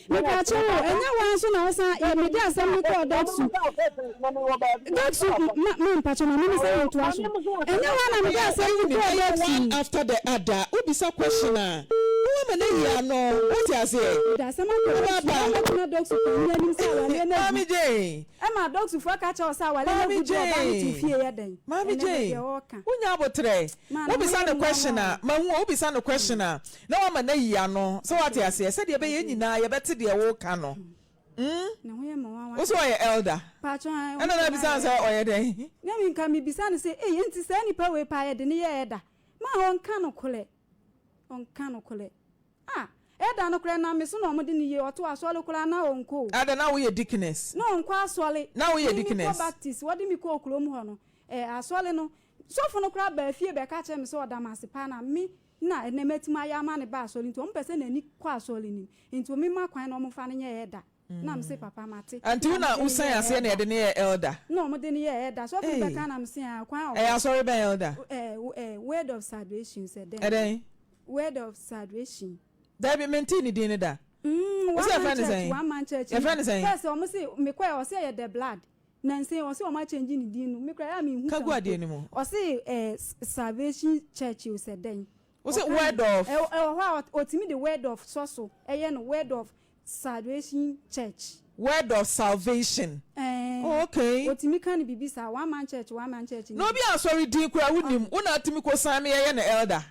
me pa cha enya wan so na wo sa ye me de asam mi ko doksu ma pa cha ma me say to aso enya wan na me de asam mi ko doksu after the other obisa question a wo me na ya no what you say da asam ko na doksu ko nya ni sa wale na Mami J Emma doctor for catch us wale na gudu oba ni ti fie yeden Mami J unya abotre obisa the question a ma hu obisa the question a na wo me na ya no so what you say said ye be ye nyina ye bete de wo ka no na ho ye mo wa wo so ye elder patcho an ana na bisa say oye den na mi nka mi bisa no say enti sa nipa we pa ye de ne ye eda ma ho nka no kole eda no kura na me so na omde ni ye oto asole kura na onko ada na wo ye deaconess no onko asole na wo ye deaconess baptist wodi mi ko okurom ho no asole no sofo no kura ba fie be ka che me so odamase pa na mi na ene metima ya ma ne ba asole nto mpese na ni ko asole ni nto mi ma kwan na omfa ne ye eda na me se papa mate anti una usan ase na de ne ye elder no omde ni ye eda sofo be ka na me se kwan asori ben elder word of salvation said then word of salvation Debbie maintain the da. One man church. Your friend is saying, yes, almost me quite or say the blood. Nancy or so much changing the dino. Me cry, I mean, can't go anymore. Or say Salvation Church, you said then. Was it word of? Or to me, the word of Soso, a word of Salvation Church. Word of salvation. Okay. What me can be beside one man church. No, be sorry, dear, I wouldn't. One out to me, cause I'm an elder.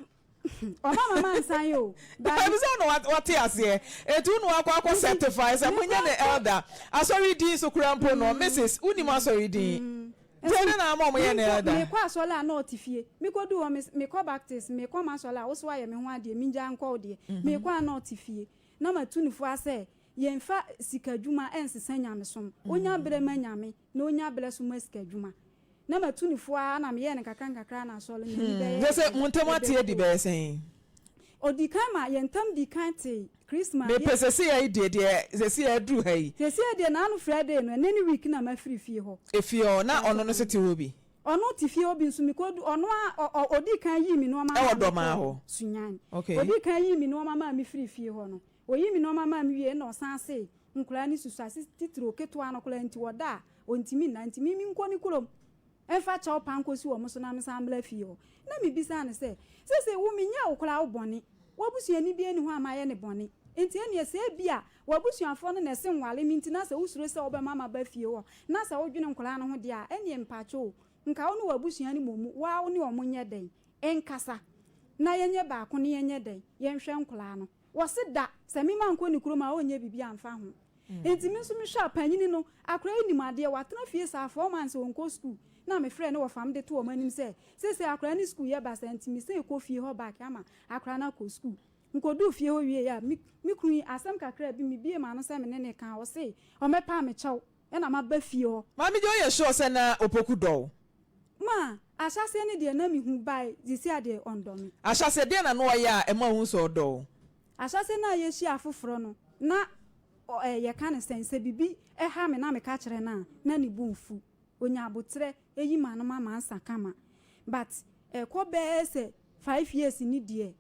Oh, mama man say you. But I don't know what he has here. It don't know what certifies. I'm the elder. I sorry, dean so crampo no, Mrs. Unima sorry, dean. Then I'm on my elder. Me kwa sola no tifie. Me ko do me ko baptist, me ko masola. Wo so ya me ho ade, me nja nko de. Me kwa no tifie. Na ma tunifo ase. Yemfa sikadwuma ensesa nyame som. Onya bere manyame, na onya bere so masikadwuma. Na matunifo a na me ye ne kakra na so le me be. They say muntamati di be saying. Odikama yentam dikante Christmas. Me pese se ya de se se adru hai. Se se de na anu Friday no any week na ma free fie ho. Efio na ono no sete obi. Ono ti fie obi nso mi ko ono a odikan yi mi no ma. E wodoma ho. Sunyan. Okay. Odikan yi mi no ma mi free fie ho no. Oyi mi no ma mi wie na osan se nkura ni susu asisi titiro keto anokula nti woda ontimi na ntimi mi nko ni kulom. Efa cha opanko si wo mo so na me sambla fie ho. Na mi bisa ne se wo mi nya okula wo boni. Wo busuani bi eni ho amaye ne boni. Enti eni ese bia wo busuafo no na se nwale mi ntina se usuro se wo be mama ba fie ho. Na se wo dwene nkula no ho de a eni empacho nka wo no wo busuani momu wa wo ne wo monye den enkasa na yenye ba ko ne yenye den yenhwe nkula no wo se da se mi manko ni kuro ma onye bibia amfa ho. Enti mi so mi hwa panyini no akra ni made watena fie sa 4 months wonko school na me frɛ no wo fam de to o manim se akra ni school ye ba senti mi se ko fie ho back ama akra na ko school nkodu fie ho wie ya mi kunu asem kakra bi mi bie ma no se me ne kan wo se o mepa me kyɛw e na ma ba fie ho ma mi jo ye sure se na opoku do ma ahyase ne de na mi hu bai disi ade ondomi ahyase de na no ya e ma hu so do ahyase na ye hia afoforo no na ye kan sense bibi e ha me na me ka kyerɛ na ni bunfu onya abotre eyi manu mama ansa kama but ko be se 5 years ni die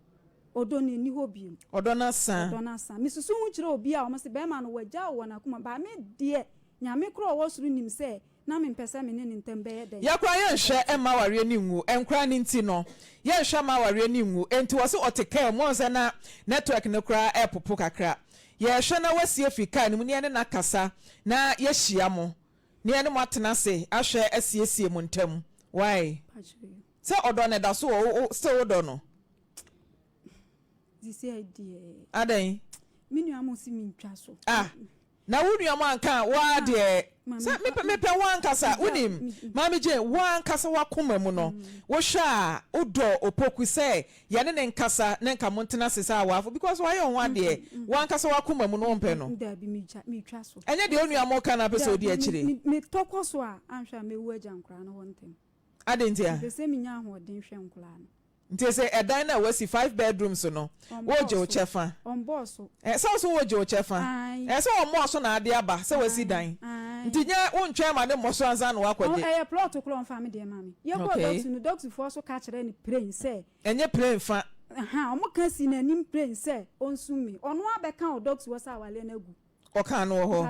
odo ne ni hobiem odo na san misusu hu kyerɛ obi a o mse be ma no wagya wo na kuma ba me die nyame kro wo suru nim se na me mpese me ne ntam be ye den yakra ye hwe e ma ware ni nwu enkra ni nti no ye hwe ma ware ni nwu enti wo se oteka mo nse na network ne kra e popo kakra ye hwe na wasie fika ni mu ne na kasa na ye hia mo ni ene matena se ahwe asiesie mu ntam why se odo ne da so o still odo no this idea adan minu amosi mi ntwa so na wunu am anka wa de se mepe wan kasa unim mami je wan kasa wa koma mu no wo hwa odo opoku se ye ne nkasa ne nka montena se sa wa because why on one de wan kasa wa koma mu no mpe no nda bi mi twa so enye de onu am ka na person di akire mi tokoso a anhwa me wu agya nkra no wontem adentia be se mi nya ahoden hwe nkra no nti se edan na wasi 5 bedrooms no woje o chefa on boss so woje o chefa so o mo so na ade aba se wasi dan Ntinya wontwe ma ne moso anza no akwaje. Eh plot to clone family de mami. Ye go doctor no doctor for so catch any brain say. Enye brain fa. Omo kan si na nim brain say onsumi. Ono abeka o doctor was awale na gu. Oka no ho.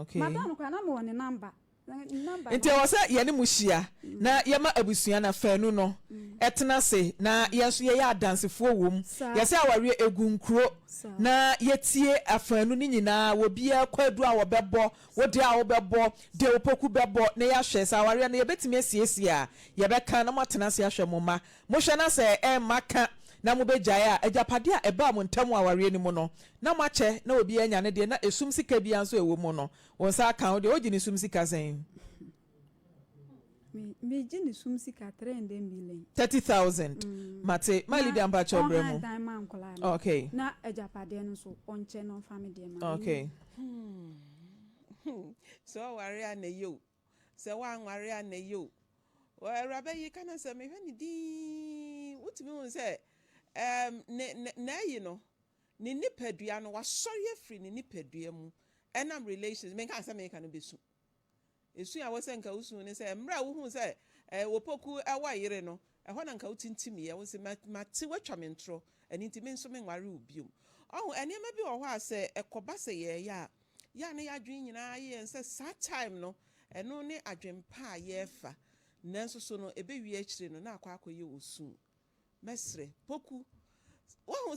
Okay. Madam kwa na mo ne number. Nti e wose ye ne muhia na ye ma abusua na fanu no etena se na ye so ye ya dansefo wom ye se aware egunkuro na yetie afanu ni nyina wo bia kwadu a wo bebo wo de a wo bebo de opoku bebo na ya hwe se aware na ye betimi asiesie a ye beka na matena se ahwe mo ma mo hwe na se maka na mo bejae a ejapade a eba mo ntamu aware ni mo no na mo ache na obi anya ne de na esum sika bia nso ewo mo no won sa kan de ogini sum sika sen me gini sum sika 300 million 30,000 mate my leader amba chobremu okay na ejapade no so onche no family ma okay so ware na yo se wan ware na yo rabe yi kana se me hwani di wutimi won se na yi no ni nipadua no wasori afri ni nipadua mu enam relations me kan se me kan besu esu ya wose nka usu ni se mra wo hu se wopoku awa yire no ehọ na nka utintimi ye wo se mate watwa me ntro eni ntimi nso me nware obiom oh enema bi wo ho ase ekoba se ye ya na ya dwen nyina ye nse sa time no eno ne adwempa ye fa nanso so no ebe wi akire no na akwakoye osu mesre poku wo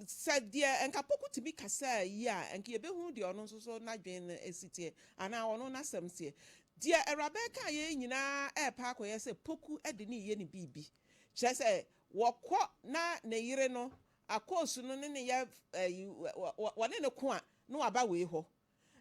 se de enka poku tibi kasa yi a enka ebe hu de ono nso so na dwen esitie ana ono na samsie de erabe ka ye nyina pa akoye se poku ede ni ye ni bibi kire se wokọ na yire no akosu no ne ya wone ne ko a no aba we ho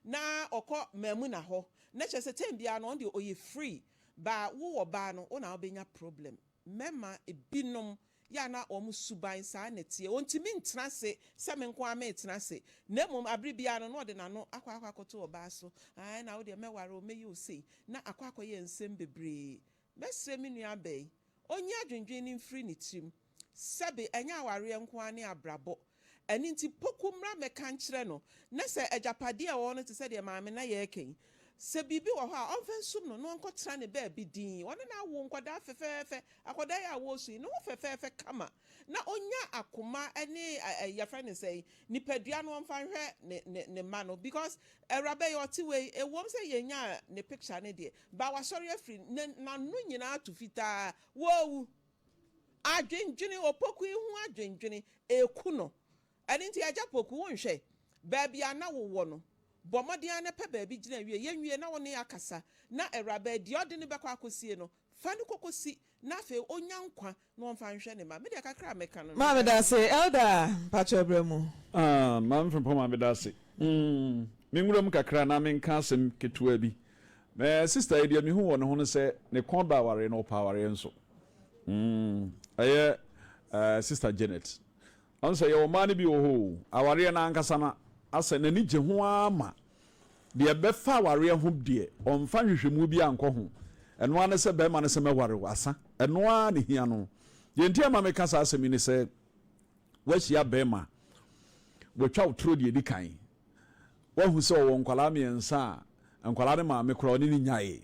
na okọ mamu na ho na kire se tembia no on de oye free ba wo ba no ona obenya problem mema ebinom ya na omusuban sa na tie ontimi ntena se me nko ama etena se na mum abribia no de na no akwakoto oba so ai na wo de meware o meyi o sei na akwakoye nsem bebre mesre mi nua bai onye adwendwen ni mfiri ni tim sebe enya aware nko ane abrabo eni nti poku mra meka nkyere no na se ejapade a wo no te se de maame na ye ken se bibi wo ho a onfensum no nko tra ne ba bi din wona na wo nkoda fefefe akoda ya wo su no fefefe kama na onya akoma ene ya friend say nipadua no mfa hwe ne ma no because erabe yo ti we e wom say yenya ne picture ne de ba wa sorry afri na no nyina to fita wo adwendwene opoku hu adwendwene eku no ene nti aja poku wo nhwe ba bia na wo no bomodian na pe baabi gina wie yenwie na woni akasa na erabe de ode ne bekọ akosie no fa ne kokosi na fe onyankwa na onfa nhwe ne ma me de kakra meka no ma me da say elder pacho bremu man from poma me da say me nguram kakra na me nka asem ketua bi me sister idea me hu won ho no say ne kon ba ware no pa ware nso aye sister Janet on say your man bi wo ho aware na ankasa na asa na ni je ho ama de befa ware ho de onfa hwehwemu bi anko ho eno ane se be ma ne se meware wasa eno a ne hia no ye ntia ma me kasa asemi ni se wahia be ma wotwa utro de di kan wahu se wo nkwala miensa nkwala ne ma me kro ni nyae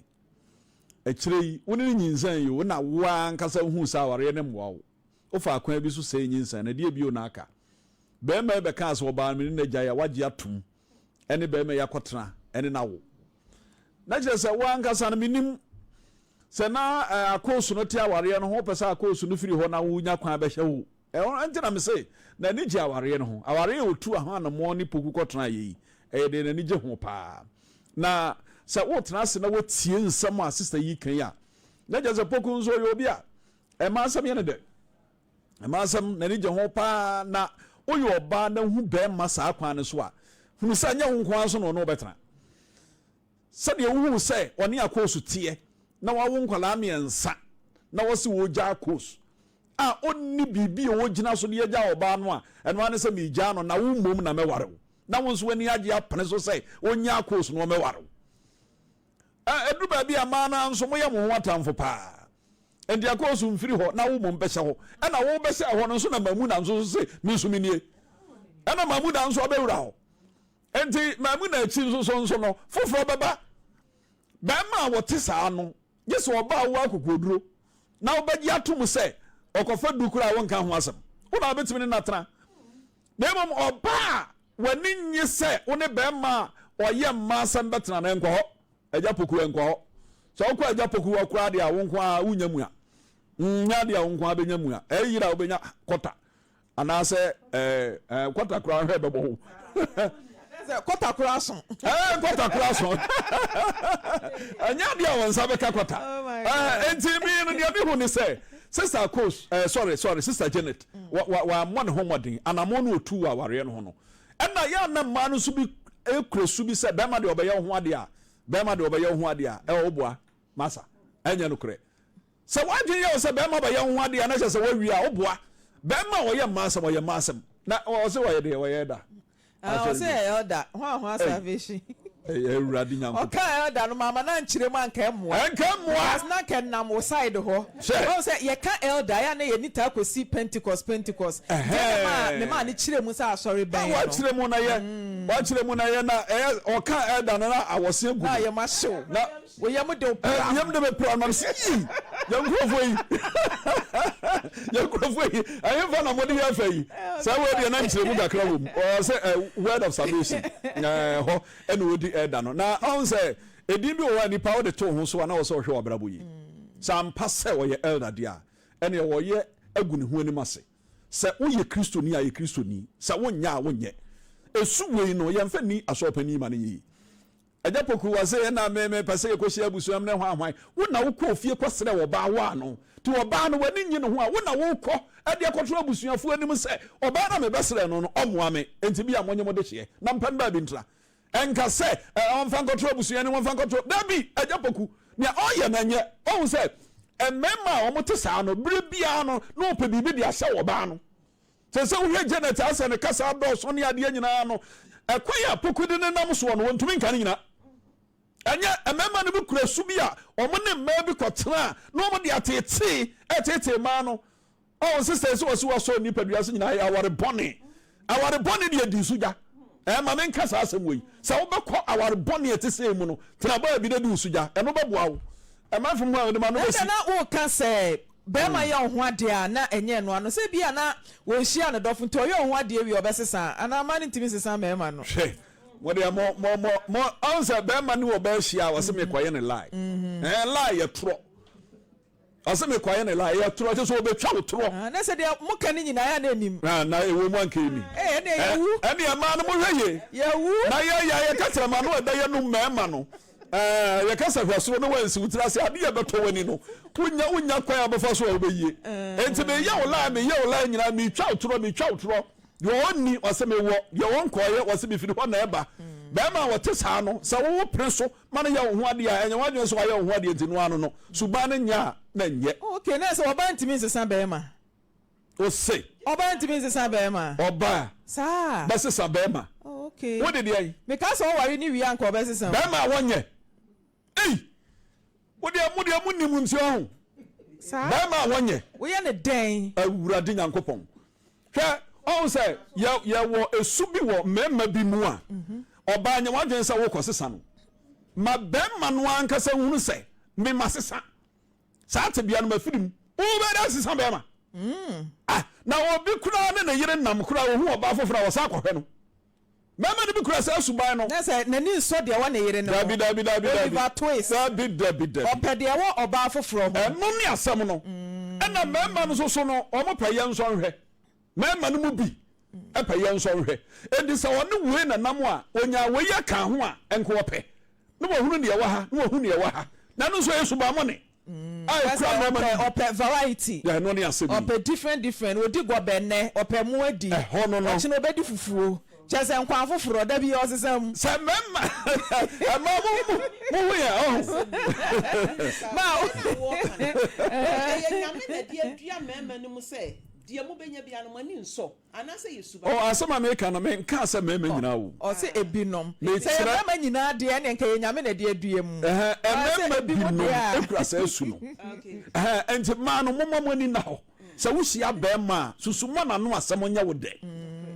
akirei woni nyinsan yo na wa nkasa hu sa ware ne mwo wo fa akwan bi so se nyinsan na de bi o na aka be ma be kan so ba me ne gya ya wagye atum ene be ma yakotena ene na wo na je se wa nkasa na minim se na akosu no ti aware no ho pesa akosu no firi ho na wo nya kwan be hye wo ente na me se na ni gye aware no ho aware otu aha na mo ni poku kotena yi de na ni gye ho pa na se wo tena se na wo tie nsam a sister yi kan ya na je se poku nzo yo bi a ma asam ye ne de ma asam na ni gye ho pa na oyo oba na hu be ma sa kwan ne so a hunu sa nya hu kwan so no no betena se de hu se oni akosu tie na wawo nkwala miensa na wose wo gya akosu a onni bibi wo gina so de gya oba no a eno ane se mi gya no na wo mom na meware wo na wo nso wani agye apene so se onya akosu no meware wo edu ba bi ama na nso mo ye mo ho atamfo pa endi akosu mfiri ho na wo mom behye ho na wo behye ho no nso na mamu na nso se mi nso minie na mamu na nso obewura ho enti mamu na chi nso no foforo beba bɛma wote saa no yes oba wo akokoduro na obagi atom se okofa dukura wonka ho asem wona betimi ne natena na emom oba wani nye se woni bɛma oye mma asem betena na enko ho agya poku enko ho so okwa agya poku okura de a wonko a unyamu a nya de a wonko a benyamu a eyira obenya kota anase kota kura hwe bebo kota kura so kota kura so anya de a wonsa beka kota enti mi no de bi hu ni say sister coach sorry sister Janet wa mon homodin anamo no otu a ware no ho no na ya na ma no so bi ekresu bi say bema de obeye ho ade a bema de obeye ho ade a oboa masa enya no kure se wadwen ye say bema obeye ho ade a na se wawi a oboa bema oye masam oye masam na o se waye de waye da o se elder ho salvation Radi nyam. Okay, elder no mama na nchire mu anka emmoa. Anka emmoa. As na ken nam wo side ho. O say ye ka elder ya na ye nita akosi Pentecost. Me ma ni chire mu sa sorry ben. Wa chire mu na ye. Wa chire mu na ye na o ka elder na awose egu. Na ye ma show. Na wo ye mu de o pra. Ye mu de be pra na si. Ye nkrofo yi. Ye nkrofo yi. Ayen fa na mo de ye fa yi. Say we de na nchire mu gakra wo. O say word of salvation. Ho ene wo elder no na on say edin bi o nipa wo de to ho so na wo so hwe obrabo yi sam passe wo ye elder dia ene wo ye aguni hu anim ase se wo ye kristoni a ye kristoni se wo nya wo nye esu wei no ye mfa ni asopani ma ne yi agya poku wa se na me passe ye kohia abusu am na ho ahwan wo na wo kɔ fie kɔsere wo ba wa no ti wo ba no wani nyi no ho a wo na wo kɔ ade akɔtoro abusuafo anim se oba na me besere no no ɔmoa me enti bi a monye mo de hye na mpam ba bi ntra enka se on fan control busuya ni won fan control dabi ajapoku ne oye na nye on se emema o mote saa no bire bia no no pe bibi de ahye wo ba no se wo hwe Janet ase ne kasa do so ne ade nyina no ekoya poku de ne nam so no wontumi nka ne nyina enye emema ne bi kura su bia o mo ne mma bi kotena no mo de atete ma no on sister so so ni padua so nyina aware bone de di suja ma men kasa asem wey sa wo bekọ awar boni etese mu no tena ba bi de du suja eno beboa wo ma fom ma de ma no besi na wo ka se be ma ye ho ade a na enye no ano se bia na wo hia ne dofo nto ye ho ade wi obesesa ana ma ne ntimi sesa me ma no hwe wo de mo answer be ma ne wo ba hia wo se me kwaye ne lie lie ye tro ase me kwaye ne lie ye tro je so obetwa wo tro na se de mo ka ne nyina ya na enim na ewo mu anka emi na yewu ene ma no mo hwe yewu na ye katara ma no e da ye no mema no ye kasa hwasoro no wansi utira se ade ye beto wani no unya kwa ya befa so obeye enti me ye wola nyina me twa utro yo oni wase me wo ye won koye wase me firi ho na eba be ma wote saa no se wo pre so ma no ye ho ade a enya wadwen so ye ho ade enti no ano no suba ne nya na nye okay na se oba ntimi nsesa be ma o se oba ntimi nsesa be ma oba saa ba sesa be ma okay what did he me ka so wari ni wi anko be sesa be ma wonye what dia mu ni mu nti ho saa be ma wonye wo ye ne den awurade nyankopon hwe on say ye wo esu bi wo mema bi mu a oba nya wadwen sa wo kosesa no ma be ma no ankasa hunu se me masesa sa te bia no mafirim wo be da sesa be ma na obi kura ne na yire nam kura wo hu oba fofora wo sa akɔhwɛ no mema ne bi kura sa suban no na se na ni so de wa na yire no dabi ba twist dabi opede wo oba foforo ho no ne asɛm no ɛna mema no so no omo pa ye nso nhwɛ mema no mu bi epa ye nso nhwɛ edi sɛ wɔne we na nam a onya we ya ka ho a enko wɔpɛ no wo hunu ne ye wa ha no wo hunu ne ye wa ha na no so ye suban mo ne ai kura mema opɛ variety ya no ne asɛm opɛ different odi gobenne opɛ mu adi ho no chi no obedi fufuo chese nkwa foforo da bi osesam sɛ mema ama mo ya ma ye nyame na dia dua mema no mu se dia mo benya bia no mani nso anase yesuba asema me ka no me nka sɛ mema nyina wo o se ebinom sɛ mema nyina de ne nka ye nyame na de adua mu mema bi no ekura sɛ asu no enti ma no momamani na ho sɛ wo hia bɛma susuma na no asɛm nya wo de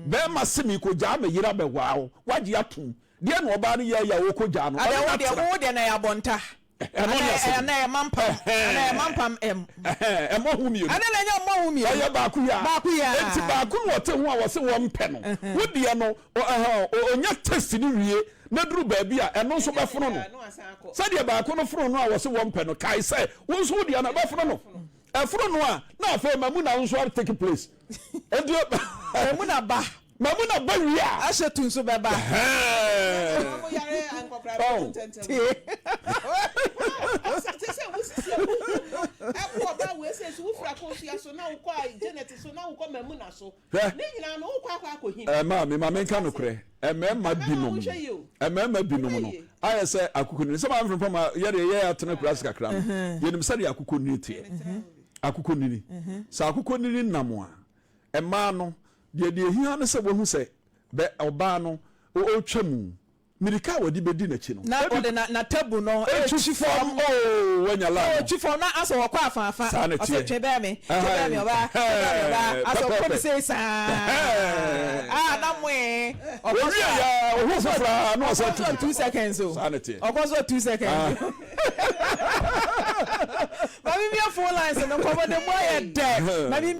bɛma semi ko gya me yira bɛwaawo wagye atom de na oba no ye ya wo ko gya no ade wo de na ya bonta ana mampam ɛmɔ hu mi ana na nya mo hu mi ɛyɛ baako ya enti baako no wɔte ho a wɔse wɔn pɛ no wodeɛ no onya test ni wie na duru baabi a ɛno nso bɛfono no sɛdeɛ baako no fono no a wɔse wɔn pɛ no kae sɛ wo nso wodeɛ no bɛfono no ɛfono no a na afei mamu na nso are take place enti mamu na ba wie a ahyɛ tu nso bɛba maame nka nokorɛ ɛmɛɛma binom no ayɛ sɛ akokɔnini sɛ maamfrɛ pɔ ma yɛde atena kura se kakra no yɛnim sɛdeɛ akokɔnini teɛ akokɔnini sɛ akokɔnini nam a ɛmaa no deɛ hia no sɛ wohu sɛ ɔbaa no ɔtwa mu mirika a wɔde bɛdi n'akyi no na ɔde na tabu no ɛtwi fam wanya la ɛtwi fam na asɛ wɔkɔ afaafa ɔsɛ twɛ bɛɛ me ɔba asɛ ɔkɔ ne sɛ saa na moe ɔwie ya ɔho foforɔ na ɔsɛ 2 seconds o ɔkɔ so 2 seconds mami mi phone lines no nkɔbɔ de mo ayɛ dɛ mami